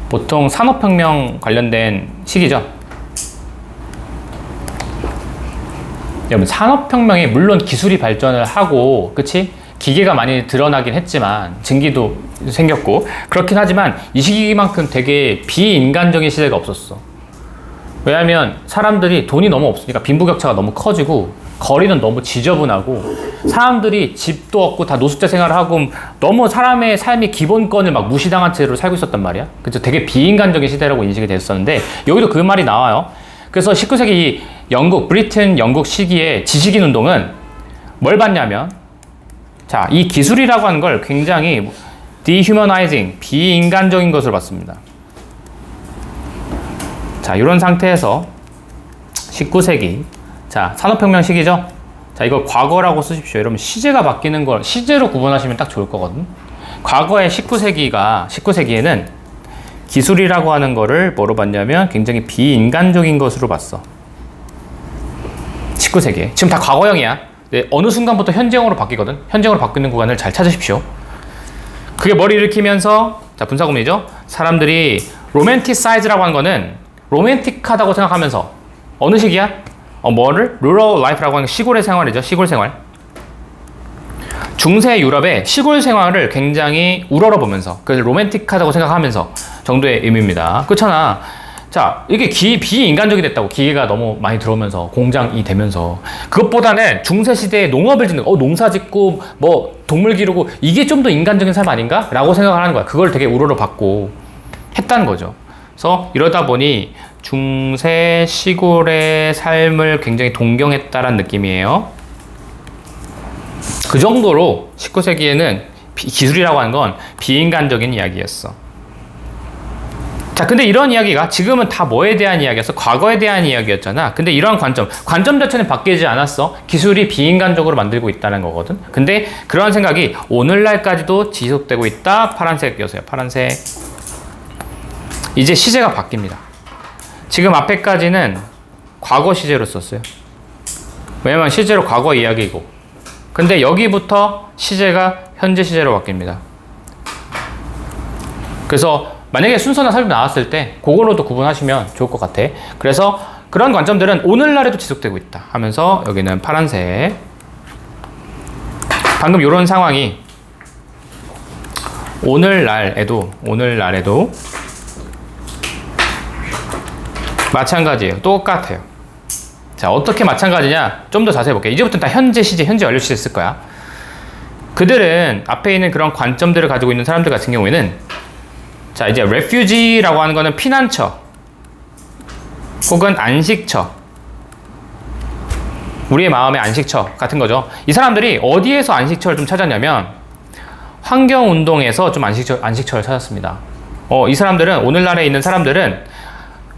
보통 산업혁명 관련된 시기죠. 여러분, 산업혁명에 물론 기술이 발전을 하고, 그치? 기계가 많이 드러나긴 했지만, 증기도 생겼고, 그렇긴 하지만 이 시기만큼 되게 비인간적인 시대가 없었어. 왜냐하면 사람들이 돈이 너무 없으니까 빈부격차가 너무 커지고, 거리는 너무 지저분하고, 사람들이 집도 없고 다 노숙자 생활을 하고, 너무 사람의 삶의 기본권을 막 무시당한 채로 살고 있었단 말이야. 그래서 되게 비인간적인 시대라고 인식이 됐었는데, 여기도 그 말이 나와요. 그래서 19세기 영국 시기에 지식인 운동은 뭘 봤냐면, 자, 이 기술이라고 하는 걸 굉장히 dehumanizing, 비인간적인 것으로 봤습니다. 자, 이런 상태에서 19세기, 자, 산업혁명 시기죠? 자, 이거 과거라고 쓰십시오. 여러분, 시제가 바뀌는 걸 시제로 구분하시면 딱 좋을 거거든. 과거의 19세기에는 기술이라고 하는 거를 뭐로 봤냐면 굉장히 비인간적인 것으로 봤어. 19세기에. 지금 다 과거형이야. 네, 어느 순간부터 현재형으로 바뀌거든. 현재형으로 바뀌는 구간을 잘 찾으십시오. 그게 뭘 일으키면서, 자, 분사구문이죠. 사람들이 로맨티사이즈라고 하는 거는 로맨틱하다고 생각하면서 어느 시기야? 뭐를? rural life라고 하는 시골의 생활이죠. 시골 생활. 중세 유럽의 시골 생활을 굉장히 우러러보면서 그래서 로맨틱하다고 생각하면서 정도의 의미입니다. 그렇잖아. 자, 이게 비인간적이 됐다고. 기계가 너무 많이 들어오면서 공장이 되면서 그것보다는 중세 시대에 농업을 짓는 농사 짓고 뭐 동물 기르고 이게 좀 더 인간적인 삶 아닌가? 라고 생각을 하는 거야. 그걸 되게 우러러봤고 했다는 거죠. 그래서 이러다 보니 중세 시골의 삶을 굉장히 동경했다라는 느낌이에요. 그 정도로 19세기에는 기술이라고 하는 건 비인간적인 이야기였어. 자, 근데 이런 이야기가 지금은 다 뭐에 대한 이야기였어? 과거에 대한 이야기였잖아. 근데 이러한 관점 자체는 바뀌지 않았어. 기술이 비인간적으로 만들고 있다는 거거든. 근데 그런 생각이 오늘날까지도 지속되고 있다. 파란색이었어요. 파란색. 이제 시제가 바뀝니다. 지금 앞에까지는 과거 시제로 썼어요. 왜냐면 시제로 과거 이야기고. 근데 여기부터 시제가 현재 시제로 바뀝니다. 그래서 만약에 순서나 설명 나왔을 때 그걸로도 구분하시면 좋을 것 같아. 그래서 그런 관점들은 오늘날에도 지속되고 있다 하면서 여기는 파란색. 방금 이런 상황이 오늘날에도 마찬가지예요. 똑같아요. 자, 어떻게 마찬가지냐? 좀 더 자세히 볼게요. 이제부터는 다 현재 시제, 현재 완료 시제 쓸 거야. 그들은 앞에 있는 그런 관점들을 가지고 있는 사람들 같은 경우에는 자, 이제 refugee라고 하는 거는 피난처 혹은 안식처, 우리의 마음의 안식처 같은 거죠. 이 사람들이 어디에서 안식처를 좀 찾았냐면 환경운동에서 좀 안식처를 찾았습니다. 이 사람들은 오늘날에 있는 사람들은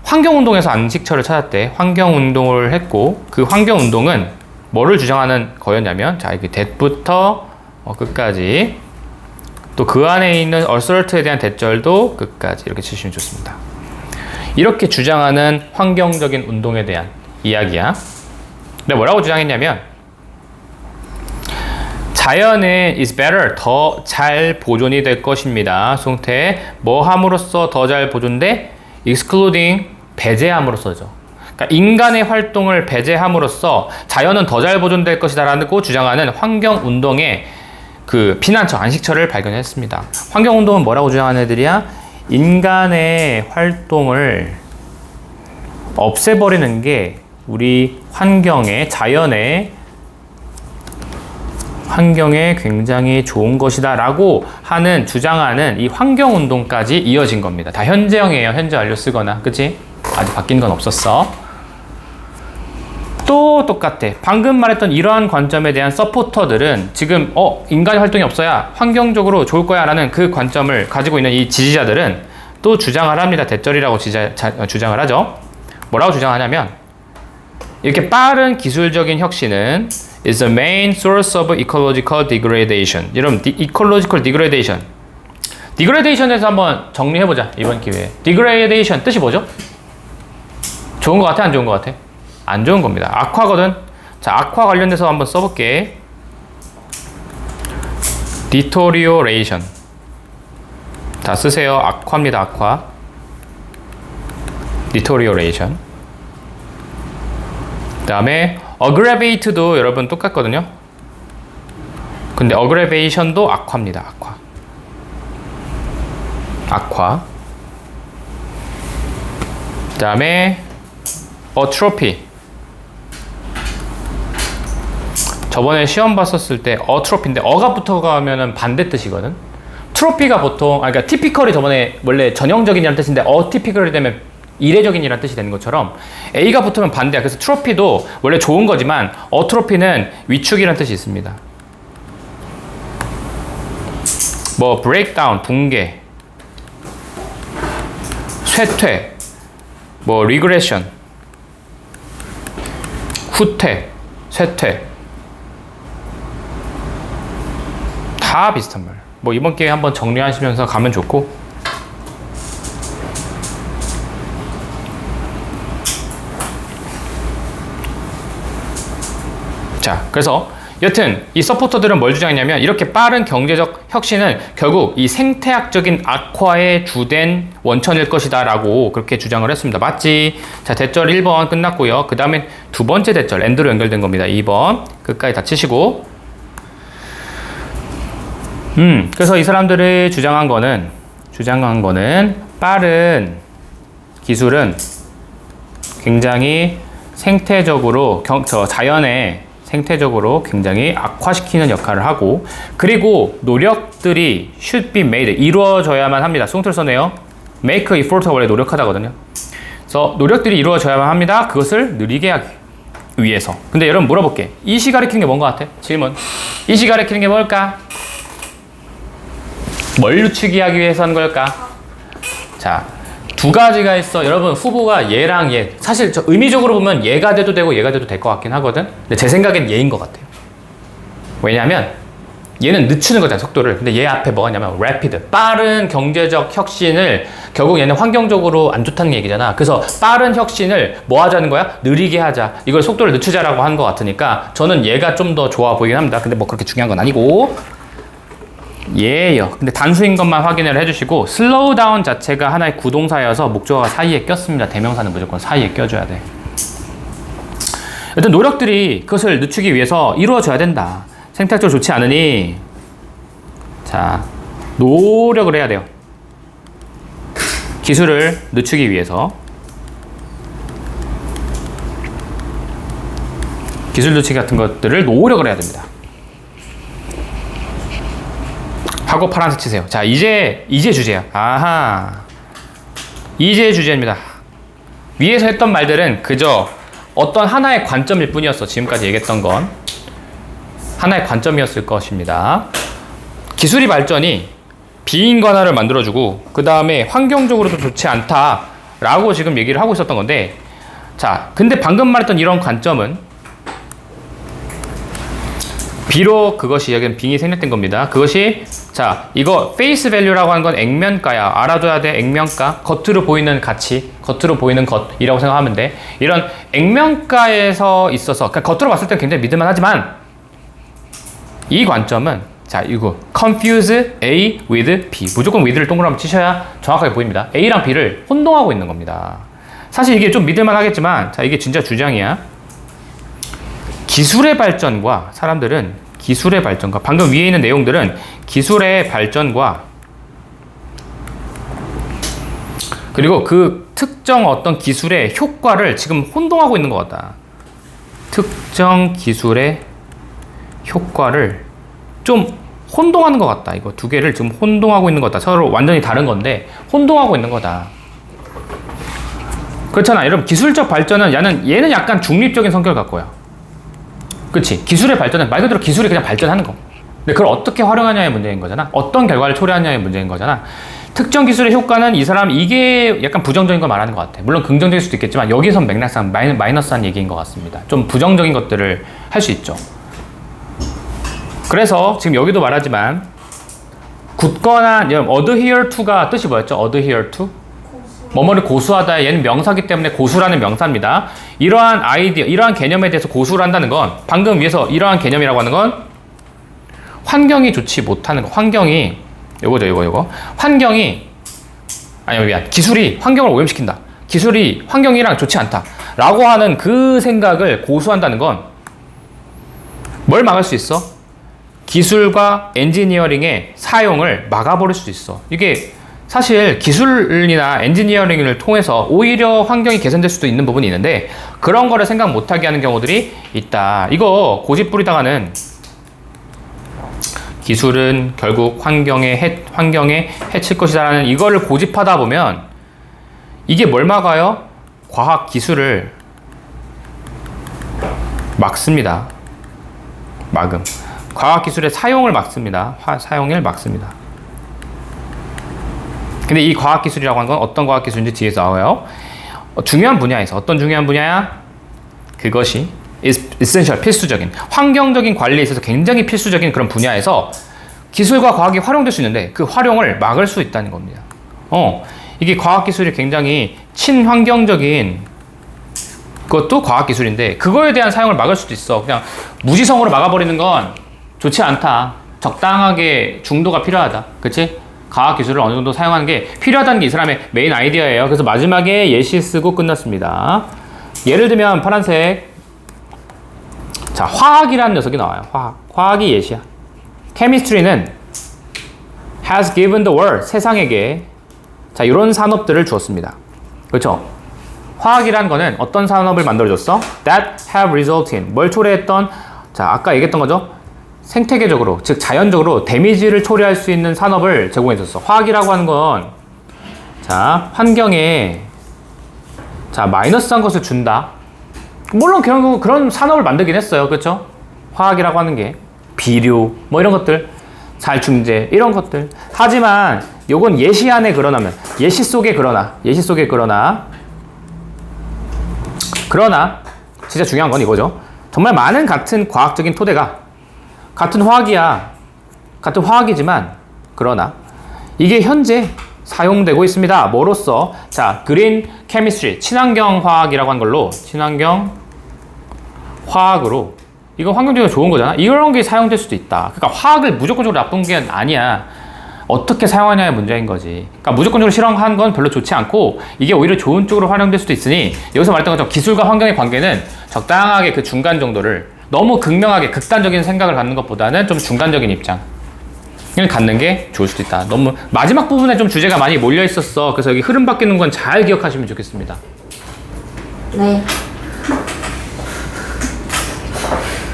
환경운동에서 안식처를 찾았대. 환경운동을 했고 그 환경운동은 뭐를 주장하는 거였냐면 자, 이게 that부터 끝까지 또 그 안에 있는 assert에 대한 대절도 끝까지 이렇게 치시면 좋습니다. 이렇게 주장하는 환경적인 운동에 대한 이야기야. 근데 뭐라고 주장했냐면 자연은 is better, 더 잘 보존이 될 것입니다. 송태 뭐 함으로써 더 잘 보존돼? excluding, 배제함으로써죠. 그러니까 인간의 활동을 배제함으로써 자연은 더 잘 보존될 것이다 라고 주장하는 환경운동의 그 피난처, 안식처를 발견했습니다. 환경운동은 뭐라고 주장하는 애들이야? 인간의 활동을 없애버리는 게 우리 환경에 굉장히 좋은 것이다 라고 하는 주장하는 이 환경운동까지 이어진 겁니다. 다 현재형이에요. 현재 완료 쓰거나. 그치? 아직 바뀐 건 없었어. 또 똑같아. 방금 말했던 이러한 관점에 대한 서포터들은 지금 인간의 활동이 없어야 환경적으로 좋을 거야 라는 그 관점을 가지고 있는 이 지지자들은 또 주장을 합니다. 대절이라고 주장을 하죠. 뭐라고 주장하냐면 이렇게 빠른 기술적인 혁신은 is the main source of ecological degradation. 여러분, ecological degradation. degradation에서 한번 정리해보자. 이번 기회에. degradation 뜻이 뭐죠? 좋은 것 같아? 안 좋은 것 같아? 안 좋은 겁니다. 악화거든. 자, 악화 관련돼서 한번 써볼게. deterioration. 다 쓰세요. 악화입니다. 악화. deterioration. 그 다음에 aggravate도 여러분 똑같거든요. 근데 aggravation도 악화입니다. 악화. 그 다음에 atrophy. 저번에 시험 봤었을 때 atrophy인데 어가 붙어가면은 반대 뜻이거든. 트로피가 보통 그러니까 typical이 저번에 원래 전형적인이라는 뜻인데 atypical이 되면 이례적인이라는 뜻이 되는 것처럼 A가 붙으면 반대야. 그래서 트로피도 원래 좋은 거지만 어트로피는 위축이라는 뜻이 있습니다. 뭐 breakdown, 붕괴, 쇠퇴, 뭐 regression, 후퇴, 쇠퇴 다 비슷한 말. 뭐 이번 기회에 한번 정리하시면서 가면 좋고. 자, 그래서 여튼 이 서포터들은 뭘 주장했냐면 이렇게 빠른 경제적 혁신은 결국 이 생태학적인 악화의 주된 원천일 것이다 라고 그렇게 주장을 했습니다. 맞지? 자, 대절 1번 끝났고요. 그 다음에 두 번째 대절 엔드로 연결된 겁니다. 2번 끝까지 다 치시고 그래서 이 사람들이 주장한 거는 빠른 기술은 굉장히 생태적으로 자연의 생태적으로 굉장히 악화시키는 역할을 하고 그리고 노력들이 should be made 이루어져야만 합니다. 수동태를 썼네요. make effort가 원래 노력하다거든요. 그래서 노력들이 이루어져야만 합니다. 그것을 느리게 하기 위해서. 근데 여러분 물어볼게. 이 시 가리키는 게 뭔 것 같아? 질문. 이 시 가리키는 게 뭘까? 뭘 늦추게 하기 위해서 하는 걸까? 자, 두 가지가 있어. 여러분 후보가 얘랑 얘. 사실 저 의미적으로 보면 얘가 돼도 되고 얘가 돼도 될 것 같긴 하거든. 근데 제 생각엔 얘인 것 같아요. 왜냐하면 얘는 늦추는 거잖아, 속도를. 근데 얘 앞에 뭐가 있냐면 rapid, 빠른 경제적 혁신을 결국 얘는 환경적으로 안 좋다는 얘기잖아. 그래서 빠른 혁신을 뭐 하자는 거야? 느리게 하자. 이걸 속도를 늦추자라고 하는 것 같으니까 저는 얘가 좀 더 좋아 보이긴 합니다. 근데 뭐 그렇게 중요한 건 아니고 얘예요. 근데 단수인 것만 확인을 해주시고 slow down 자체가 하나의 구동사여서 목적어가 사이에 꼈습니다. 대명사는 무조건 사이에 껴줘야 돼. 여튼 노력들이 그것을 늦추기 위해서 이루어져야 된다. 생태학적으로 좋지 않으니 자 노력을 해야 돼요. 기술을 늦추기 위해서 기술 늦추기 같은 것들을 노력을 해야 됩니다. 하고 파란색 치세요. 자, 이제 주제야. 아하. 이제 주제입니다. 위에서 했던 말들은 그저 어떤 하나의 관점일 뿐이었어. 지금까지 얘기했던 건 하나의 관점이었을 것입니다. 기술이 발전이 비인간화를 만들어주고 그 다음에 환경적으로도 좋지 않다라고 지금 얘기를 하고 있었던 건데 자, 근데 방금 말했던 이런 관점은 비록 그것이 여기는 빙이 생략된 겁니다. 그것이 자 이거 페이스 밸류라고 하는 건 액면가야. 알아둬야 돼. 액면가. 겉으로 보이는 가치, 겉으로 보이는 것이라고 생각하면 돼. 이런 액면가에서 있어서 그러니까 겉으로 봤을 때 굉장히 믿을만 하지만 이 관점은 자 이거 confuse A with B 무조건 with를 동그라미 치셔야 정확하게 보입니다. A랑 B를 혼동하고 있는 겁니다. 사실 이게 좀 믿을만 하겠지만 자 이게 진짜 주장이야. 기술의 발전과 사람들은 기술의 발전과 방금 위에 있는 내용들은 기술의 발전과 그리고 그 특정 어떤 기술의 효과를 지금 혼동하고 있는 것 같다. 특정 기술의 효과를 좀 혼동하는 것 같다. 이거 두 개를 지금 혼동하고 있는 것 같다. 서로 완전히 다른 건데 혼동하고 있는 거다. 그렇잖아. 여러분 기술적 발전은 얘는 약간 중립적인 성격을 갖고요. 그치? 기술의 발전은 말 그대로 기술이 그냥 발전하는 거. 근데 그걸 어떻게 활용하냐의 문제인 거잖아. 어떤 결과를 초래하냐의 문제인 거잖아. 특정 기술의 효과는 이 사람 이게 약간 부정적인 걸 말하는 것 같아. 물론 긍정적일 수도 있겠지만 여기선 맥락상 마이너스한 얘기인 것 같습니다. 좀 부정적인 것들을 할 수 있죠. 그래서 지금 여기도 말하지만 굳거나 adhere to가 뜻이 뭐였죠? adhere to? 뭐뭐를 고수하다. 얘는 명사기 때문에 고수라는 명사입니다. 이러한 아이디어, 이러한 개념에 대해서 고수를 한다는 건 방금 위에서 이러한 개념이라고 하는 건 환경이 좋지 못하는 거. 환경이 요거. 환경이 기술이 환경을 오염시킨다. 기술이 환경이랑 좋지 않다. 라고 하는 그 생각을 고수한다는 건 뭘 막을 수 있어? 기술과 엔지니어링의 사용을 막아버릴 수 있어. 이게 사실 기술이나 엔지니어링을 통해서 오히려 환경이 개선될 수도 있는 부분이 있는데 그런 거를 생각 못하게 하는 경우들이 있다. 이거 고집 부리다가는 기술은 결국 환경에 해칠 것이다라는 이거를 고집하다 보면 이게 뭘 막아요? 과학 기술을 막습니다. 과학 기술의 사용을 막습니다. 사용을 막습니다. 근데 이 과학 기술이라고 하는 건 어떤 과학 기술인지 뒤에서 나와요. 중요한 분야에서 어떤 중요한 분야야? 그것이 essential 필수적인 환경적인 관리에 있어서 굉장히 필수적인 그런 분야에서 기술과 과학이 활용될 수 있는데 그 활용을 막을 수 있다는 겁니다. 이게 과학 기술이 굉장히 친환경적인 그것도 과학기술인데 그거에 대한 사용을 막을 수도 있어. 그냥 무지성으로 막아버리는 건 좋지 않다. 적당하게 중도가 필요하다. 그치? 과학기술을 어느 정도 사용하는 게 필요하다는 게 이 사람의 메인 아이디어예요. 그래서 마지막에 예시 쓰고 끝났습니다. 예를 들면 파란색. 자, 화학이라는 녀석이 나와요. 화학이 예시야. chemistry는 has given the world, 세상에게 자, 이런 산업들을 주었습니다. 그렇죠? 화학이란 거는 어떤 산업을 만들어줬어? That have resulted in, 뭘 초래했던, 자, 아까 얘기했던 거죠? 생태계적으로, 즉 자연적으로 데미지를 초래할 수 있는 산업을 제공해줬어. 화학이라고 하는 건, 자, 환경에, 자, 마이너스한 것을 준다. 물론 결국 그런 산업을 만들긴 했어요. 그렇죠? 화학이라고 하는 게 비료, 뭐 이런 것들, 살충제, 이런 것들. 하지만 요건 예시 안에 그러나면, 예시 속에 그러나, 진짜 중요한 건 이거죠. 정말 많은 같은 과학적인 토대가 같은 화학이지만 그러나 이게 현재 사용되고 있습니다. 뭐로써? 자, 그린 케미스트리, 친환경 화학이라고 하는 걸로, 친환경 화학으로, 이거 환경적으로 좋은 거잖아. 이런 게 사용될 수도 있다. 그러니까 화학을 무조건적으로 나쁜 게 아니야. 어떻게 사용하냐의 문제인 거지. 그러니까 무조건적으로 실험한 건 별로 좋지 않고 이게 오히려 좋은 쪽으로 활용될 수도 있으니, 여기서 말했던 것처럼 기술과 환경의 관계는 적당하게 그 중간 정도를, 너무 극명하게 극단적인 생각을 갖는 것보다는 좀 중간적인 입장을 갖는 게 좋을 수도 있다. 너무 마지막 부분에 좀 주제가 많이 몰려 있었어. 그래서 여기 흐름 바뀌는 건 잘 기억하시면 좋겠습니다. 네.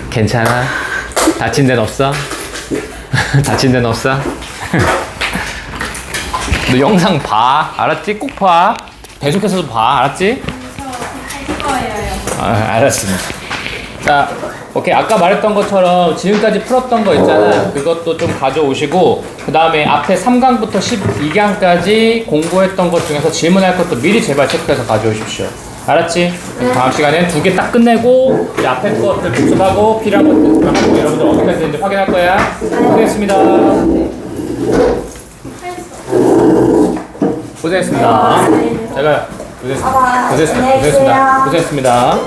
괜찮아? 다친 데는 없어? 다친 데는 없어? 너 영상 봐. 알았지? 꼭 봐. 계속해서 봐. 알았지? 할 거예요. 알았습니다. 자, 오케이. 아까 말했던 것처럼 지금까지 풀었던 거 있잖아. 그것도 좀 가져오시고, 그 다음에 앞에 3강부터 12강까지 공부했던 것 중에서 질문할 것도 미리 제발 체크해서 가져오십시오. 알았지? 다음 시간엔 2개 딱 끝내고 이 앞에 것들 복습하고 필요한 것들 하고 여러분들 어디까지 됐는지 확인할 거야. 고생했습니다. 고생했습니다. 제가 고생했습니다. 고생했습니다.